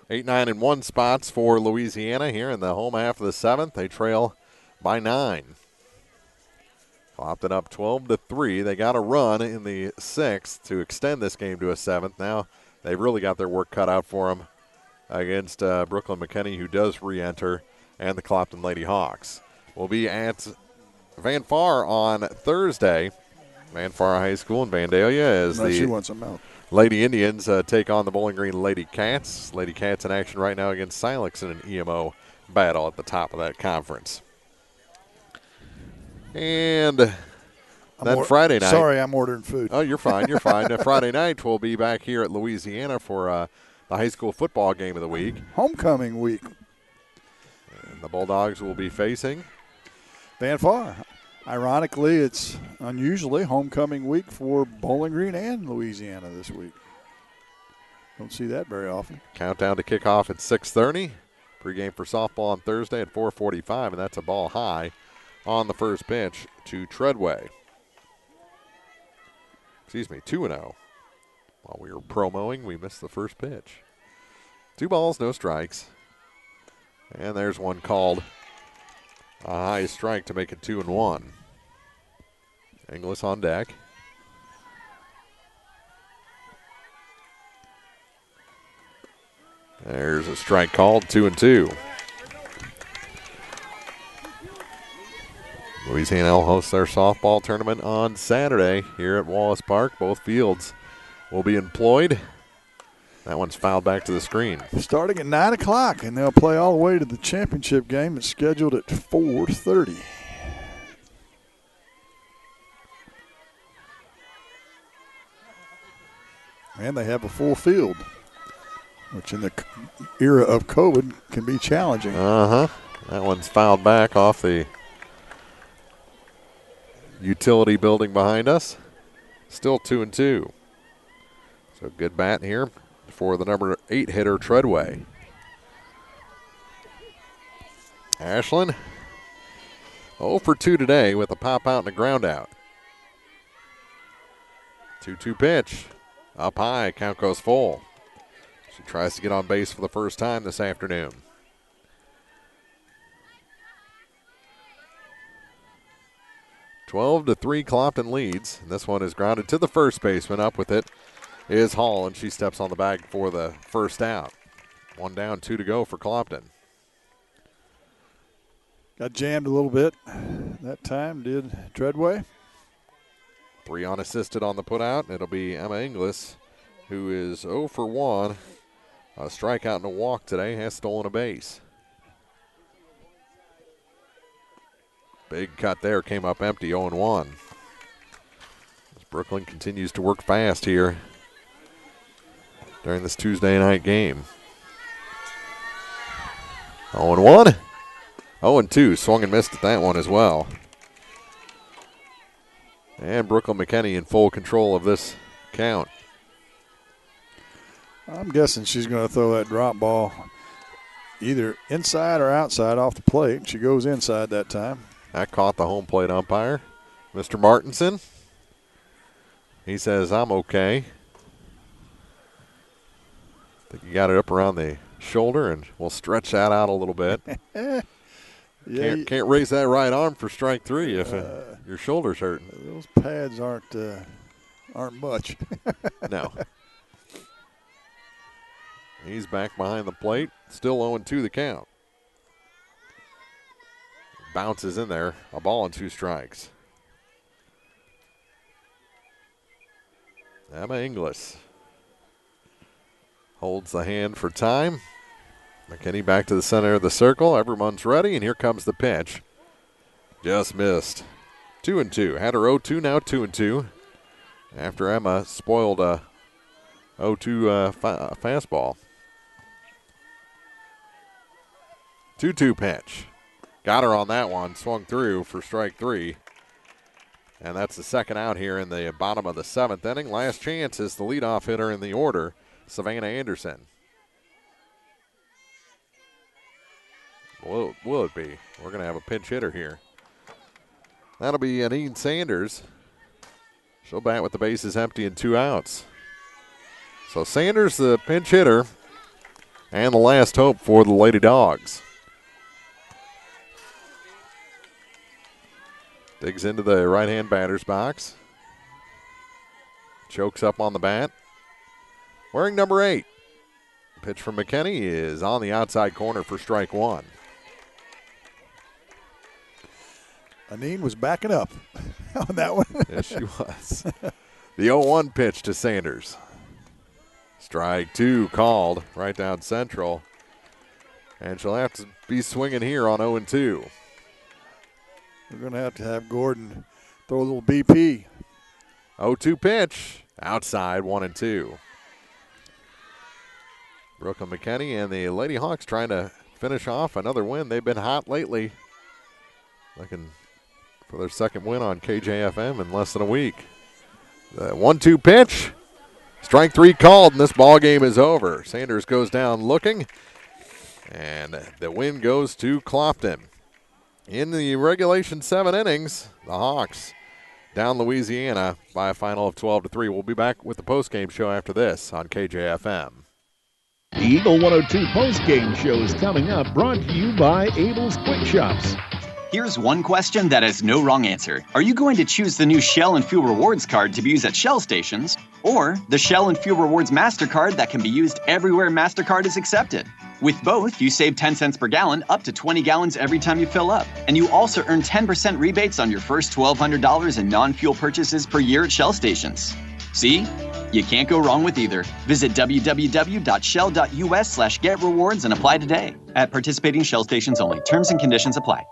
8, 9, and 1 spots for Louisiana here in the home half of the seventh. They trail by 9. Clopton up 12-3. They got a run in the sixth to extend this game to a seventh. Now they've really got their work cut out for them against Brooklyn McKinney, who does re-enter, and the Clopton Lady Hawks. We'll be at Van Far on Thursday. Van Far High School in Vandalia as She wants them out. Lady Indians take on the Bowling Green Lady Cats. Lady Cats in action right now against Silex in an EMO battle at the top of that conference. And then Friday night. Sorry, I'm ordering food. Oh, you're fine. You're fine. Friday night, we'll be back here at Louisiana for the high school football game of the week. Homecoming week. And the Bulldogs will be facing Van Far. Ironically, it's unusually homecoming week for Bowling Green and Louisiana this week. Don't see that very often. Countdown to kickoff at 6:30. Pregame for softball on Thursday at 4:45, and that's a ball high on the first pitch to Treadway. Excuse me, 2-0. While we were promoing, we missed the first pitch. 2 balls, no strikes. And there's one called a high strike to make it 2-1. Inglis on deck. There's a strike called, 2-2. Louisiana will host their softball tournament on Saturday here at Wallace Park. Both fields will be employed. That one's fouled back to the screen. Starting at 9 o'clock, and they'll play all the way to the championship game. It's scheduled at 4:30. And they have a full field, which in the era of COVID can be challenging. That one's fouled back off the utility building behind us. Still 2-2. So good bat here for the number 8 hitter, Treadway. Ashland 0 for 2 today with a pop out and a ground out. 2-2 pitch. Up high, count goes full. She tries to get on base for the first time this afternoon. (12-3) Clopton leads. And this one is grounded to the first baseman. Up with it is Hall, and she steps on the bag for the first out. 1 down, 2 to go for Clopton. Got jammed a little bit that time, did Treadway. 3 unassisted on the putout. It'll be Emma Inglis, who is 0 for 1. A strikeout and a walk today, has stolen a base. Big cut there, came up empty, 0-1. As Brooklyn continues to work fast here during this Tuesday night game. 0-1. 0-2, swung and missed at that one as well. And Brooklyn McKinney in full control of this count. I'm guessing she's going to throw that drop ball either inside or outside off the plate. She goes inside that time. That caught the home plate umpire, Mr. Martinson. He says, I'm okay. I think he got it up around the shoulder, and we'll stretch that out a little bit. Can't raise that right arm for strike 3 if your shoulder's hurting. Those pads aren't much. No. He's back behind the plate. Still 0-2 the count. Bounces in there. A ball and 2 strikes. Emma Inglis holds the hand for time. McKinney back to the center of the circle. Everyone's ready, and here comes the pitch. Just missed. 2-2. Had her 0-2, now 2-2. After Emma spoiled a 0-2 fastball. 2-2 pitch. Got her on that one. Swung through for strike 3. And that's the second out here in the bottom of the 7th inning. Last chance is the leadoff hitter in the order, Savannah Anderson. Will it be? We're going to have a pinch hitter here. That'll be Anine Sanders. She'll bat with the bases empty and 2 outs. So Sanders, the pinch hitter, and the last hope for the Lady Dogs. Digs into the right-hand batter's box. Chokes up on the bat. Wearing number 8. Pitch from McKinney is on the outside corner for strike 1. Anine was backing up on that one. Yes, she was. The 0-1 pitch to Sanders. Strike 2 called right down central. And she'll have to be swinging here on 0-2. We're going to have Gordon throw a little BP. 0-2 pitch. Outside, 1-2. Brooklyn McKinney and the Lady Hawks trying to finish off another win. They've been hot lately. Looking for their second win on KJFM in less than a week. The 1-2 pitch. Strike 3 called, and this ball game is over. Sanders goes down looking, and the win goes to Clopton. In the regulation 7 innings, the Hawks down Louisiana by a final of 12-3. We'll be back with the postgame show after this on KJFM. The Eagle 102 postgame show is coming up, brought to you by Abel's Quick Shops. Here's one question that has no wrong answer. Are you going to choose the new Shell and Fuel Rewards card to be used at Shell stations, or the Shell and Fuel Rewards MasterCard that can be used everywhere MasterCard is accepted? With both, you save 10 cents per gallon up to 20 gallons every time you fill up. And you also earn 10% rebates on your first $1,200 in non-fuel purchases per year at Shell stations. See? You can't go wrong with either. Visit www.shell.us/getrewards and apply today. At participating Shell stations only. Terms and conditions apply.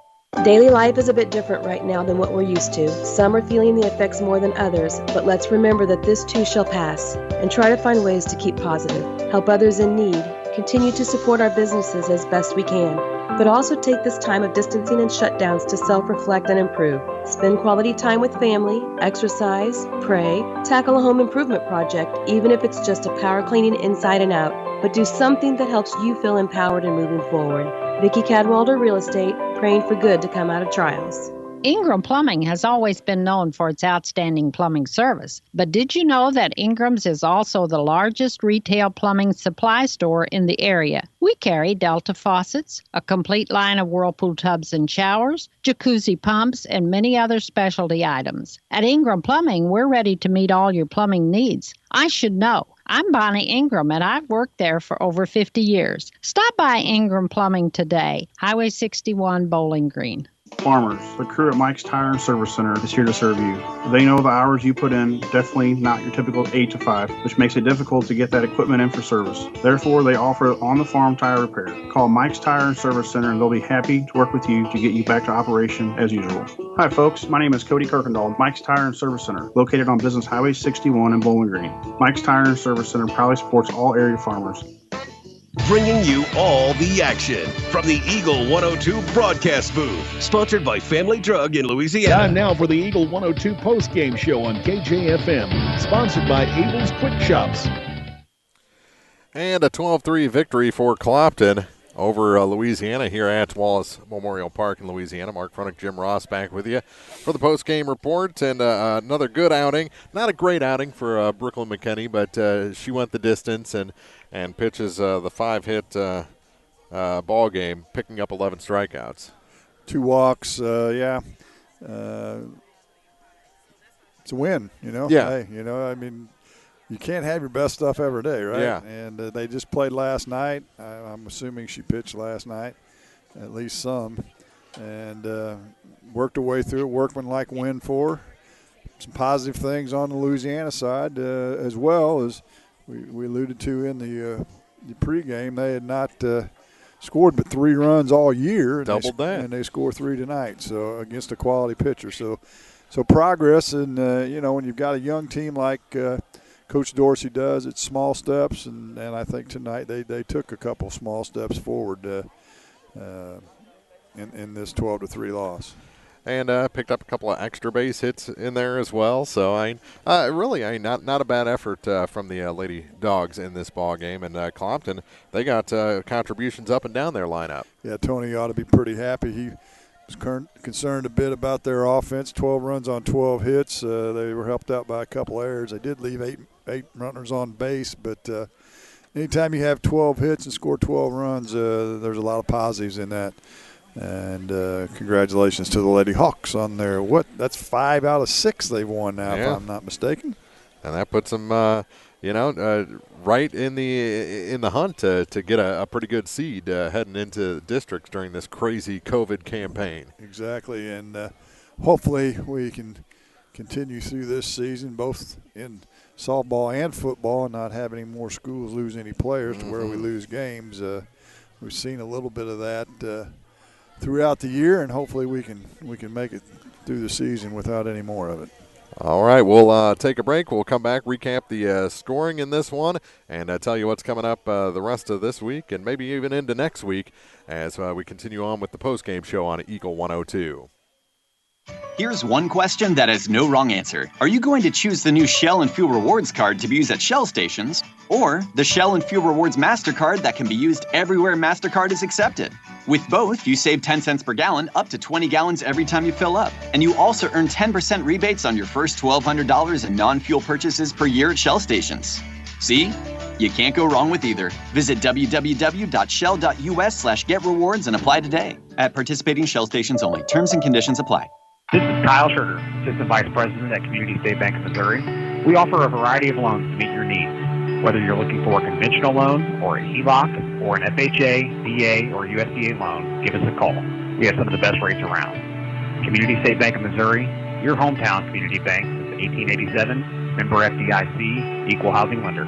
Daily life is a bit different right now than what we're used to. Some are feeling the effects more than others, but let's remember that this too shall pass and try to find ways to keep positive, help others in need, continue to support our businesses as best we can, but also take this time of distancing and shutdowns to self-reflect and improve. Spend quality time with family, exercise, pray, tackle a home improvement project, even if it's just a power cleaning inside and out, but do something that helps you feel empowered and moving forward. Vicki Cadwalder, Real Estate, praying for good to come out of trials. Ingram Plumbing has always been known for its outstanding plumbing service. But did you know that Ingram's is also the largest retail plumbing supply store in the area? We carry Delta faucets, a complete line of Whirlpool tubs and showers, jacuzzi pumps, and many other specialty items. At Ingram Plumbing, we're ready to meet all your plumbing needs. I should know. I'm Bonnie Ingram, and I've worked there for over 50 years. Stop by Ingram Plumbing today, Highway 61, Bowling Green. Farmers, the crew at Mike's Tire and Service Center is here to serve you. They know the hours you put in, definitely not your typical 8 to 5, which makes it difficult to get that equipment in for service. Therefore, they offer on-the-farm tire repair. Call Mike's Tire and Service Center and they'll be happy to work with you to get you back to operation as usual. Hi folks, my name is Cody Kirkendall, Mike's Tire and Service Center, located on Business Highway 61 in Bowling Green. Mike's Tire and Service Center proudly supports all area farmers. Bringing you all the action from the Eagle 102 broadcast booth, sponsored by Family Drug in Louisiana. Time now for the Eagle 102 post-game show on KJFM, sponsored by Abel's Quick Shops. And a 12-3 victory for Clopton over Louisiana here at Wallace Memorial Park in Louisiana. Mark Fronick, Jim Ross back with you for the post-game report. And another good outing. Not a great outing for Brooklyn McKinney, but she went the distance and pitches the 5-hit ball game, picking up 11 strikeouts. 2 walks, It's a win, you know. Yeah. Hey, you know, I mean, you can't have your best stuff every day, right? Yeah. And they just played last night. I'm assuming she pitched last night, at least some, and worked her way through it. Workmanlike win for her. Some positive things on the Louisiana side as well as we alluded to in the pregame. They had not scored but 3 runs all year. Doubled that. And they scored 3 tonight, so against a quality pitcher. So progress, and, you know, when you've got a young team like Coach Dorsey does, it's small steps, and I think tonight they took a couple small steps forward in this 12-3 loss. And picked up a couple of extra base hits in there as well. So not a bad effort from the Lady Dogs in this ball game. And Clopton, they got contributions up and down their lineup. Yeah, Tony ought to be pretty happy. He was concerned a bit about their offense. 12 runs on 12 hits. They were helped out by a couple errors. They did leave eight runners on base, but anytime you have 12 hits and score 12 runs, there's a lot of positives in that. And congratulations to the Lady Hawks on their that's 5 out of 6 they've won now, if I'm not mistaken. And that puts them, right in the hunt to get a pretty good seed heading into districts during this crazy COVID campaign. Exactly, and hopefully we can continue through this season, both in softball and football, and not have any more schools lose any players to where we lose games. We've seen a little bit of that throughout the year, and hopefully we can make it through the season without any more of it. All right, we'll take a break. We'll come back, recap the scoring in this one, and tell you what's coming up the rest of this week and maybe even into next week as we continue on with the postgame show on Eagle 102. Here's one question that has no wrong answer. Are you going to choose the new Shell and Fuel Rewards card to be used at Shell stations, or the Shell and Fuel Rewards MasterCard that can be used everywhere MasterCard is accepted? With both, you save 10 cents per gallon up to 20 gallons every time you fill up. And you also earn 10% rebates on your first $1,200 in non-fuel purchases per year at Shell stations. See? You can't go wrong with either. Visit www.shell.us/getrewards and apply today. At participating Shell stations only. Terms and conditions apply. This is Kyle Schurter, Assistant Vice President at Community State Bank of Missouri. We offer a variety of loans to meet your needs. Whether you're looking for a conventional loan or a HELOC or an FHA, VA, or USDA loan, give us a call. We have some of the best rates around. Community State Bank of Missouri, your hometown community bank since 1887, member FDIC, equal housing lender.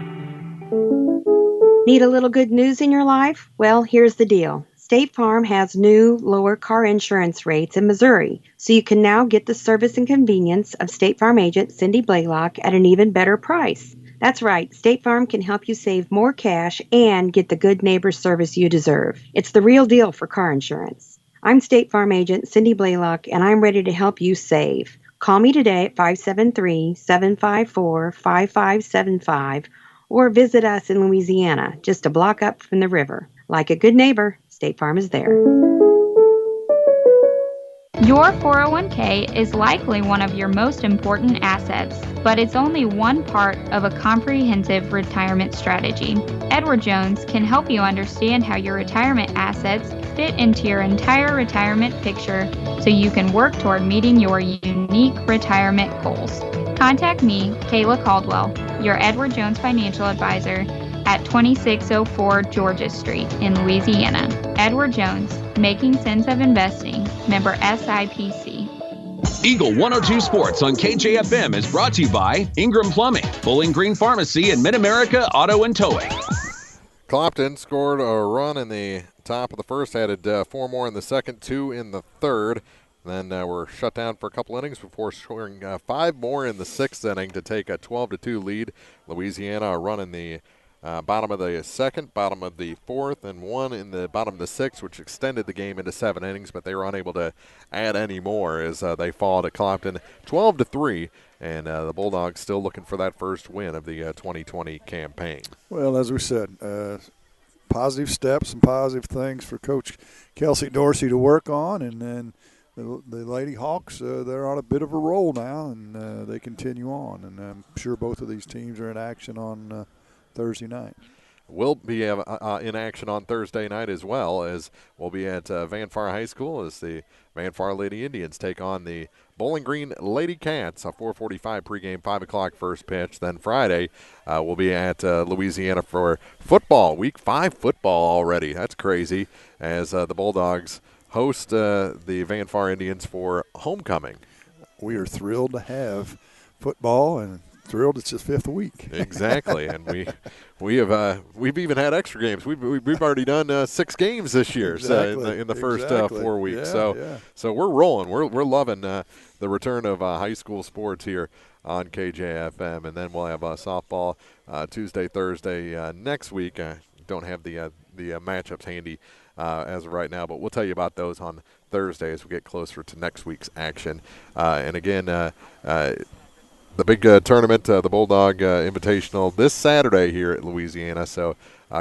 Need a little good news in your life? Well, here's the deal. State Farm has new, lower car insurance rates in Missouri, so you can now get the service and convenience of State Farm agent Cindy Blaylock at an even better price. That's right, State Farm can help you save more cash and get the good neighbor service you deserve. It's the real deal for car insurance. I'm State Farm agent Cindy Blaylock, and I'm ready to help you save. Call me today at 573-754-5575 or visit us in Louisiana, just a block up from the river. Like a good neighbor, State Farm is there. Your 401k is likely one of your most important assets, but it's only one part of a comprehensive retirement strategy. Edward Jones can help you understand how your retirement assets fit into your entire retirement picture so you can work toward meeting your unique retirement goals. Contact me, Kayla Caldwell, your Edward Jones financial advisor, at 2604 Georgia Street in Louisiana. Edward Jones, Making Sense of Investing, member SIPC. Eagle 102 Sports on KJFM is brought to you by Ingram Plumbing, Bowling Green Pharmacy, and Mid-America Auto and Towing. Clopton scored a run in the top of the first, added 4 more in the second, 2 in the third. Then were shut down for a couple innings before scoring 5 more in the 6th inning to take a 12-2 lead. Louisiana a run in the bottom of the second, bottom of the 4th, and 1 in the bottom of the 6th, which extended the game into 7 innings, but they were unable to add any more as they fall to Clopton 12-3, and the Bulldogs still looking for that first win of the 2020 campaign. Well, as we said, positive steps and positive things for Coach Kelsey Dorsey to work on, and then the Lady Hawks, they're on a bit of a roll now, and they continue on, and I'm sure both of these teams are in action on Thursday night. We'll be in action on Thursday night as well, as we'll be at Van Far High School as the Van Far Lady Indians take on the Bowling Green Lady Cats. A 4:45 pregame, 5 o'clock first pitch. Then Friday we'll be at Louisiana for football. Week 5 football already. That's crazy, as the Bulldogs host the Van Far Indians for homecoming. We are thrilled to have football, and thrilled it's the 5th week. Exactly, and we've even had extra games. We've already done 6 games this year, exactly. So in the first 4 weeks. Yeah, so we're rolling. We're loving the return of high school sports here on KJFM, and then we'll have softball Tuesday, Thursday next week. Don't have the matchups handy as of right now, but we'll tell you about those on Thursday as we get closer to next week's action. And again, the big tournament, the Bulldog Invitational, this Saturday here at Louisiana. So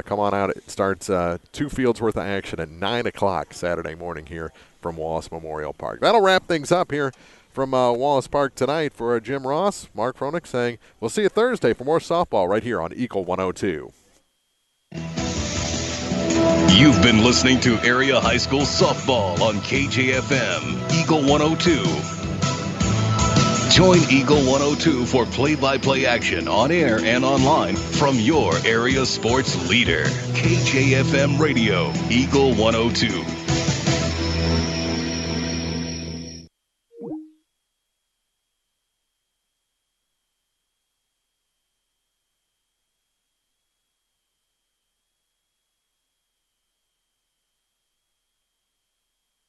come on out. It starts 2 fields worth of action at 9 o'clock Saturday morning here from Wallace Memorial Park. That'll wrap things up here from Wallace Park tonight. For Jim Ross, Mark Froelich saying we'll see you Thursday for more softball right here on Eagle 102. You've been listening to Area High School Softball on KJFM, Eagle 102. Join Eagle 102 for play-by-play action on air and online from your area sports leader. KJFM Radio, Eagle 102.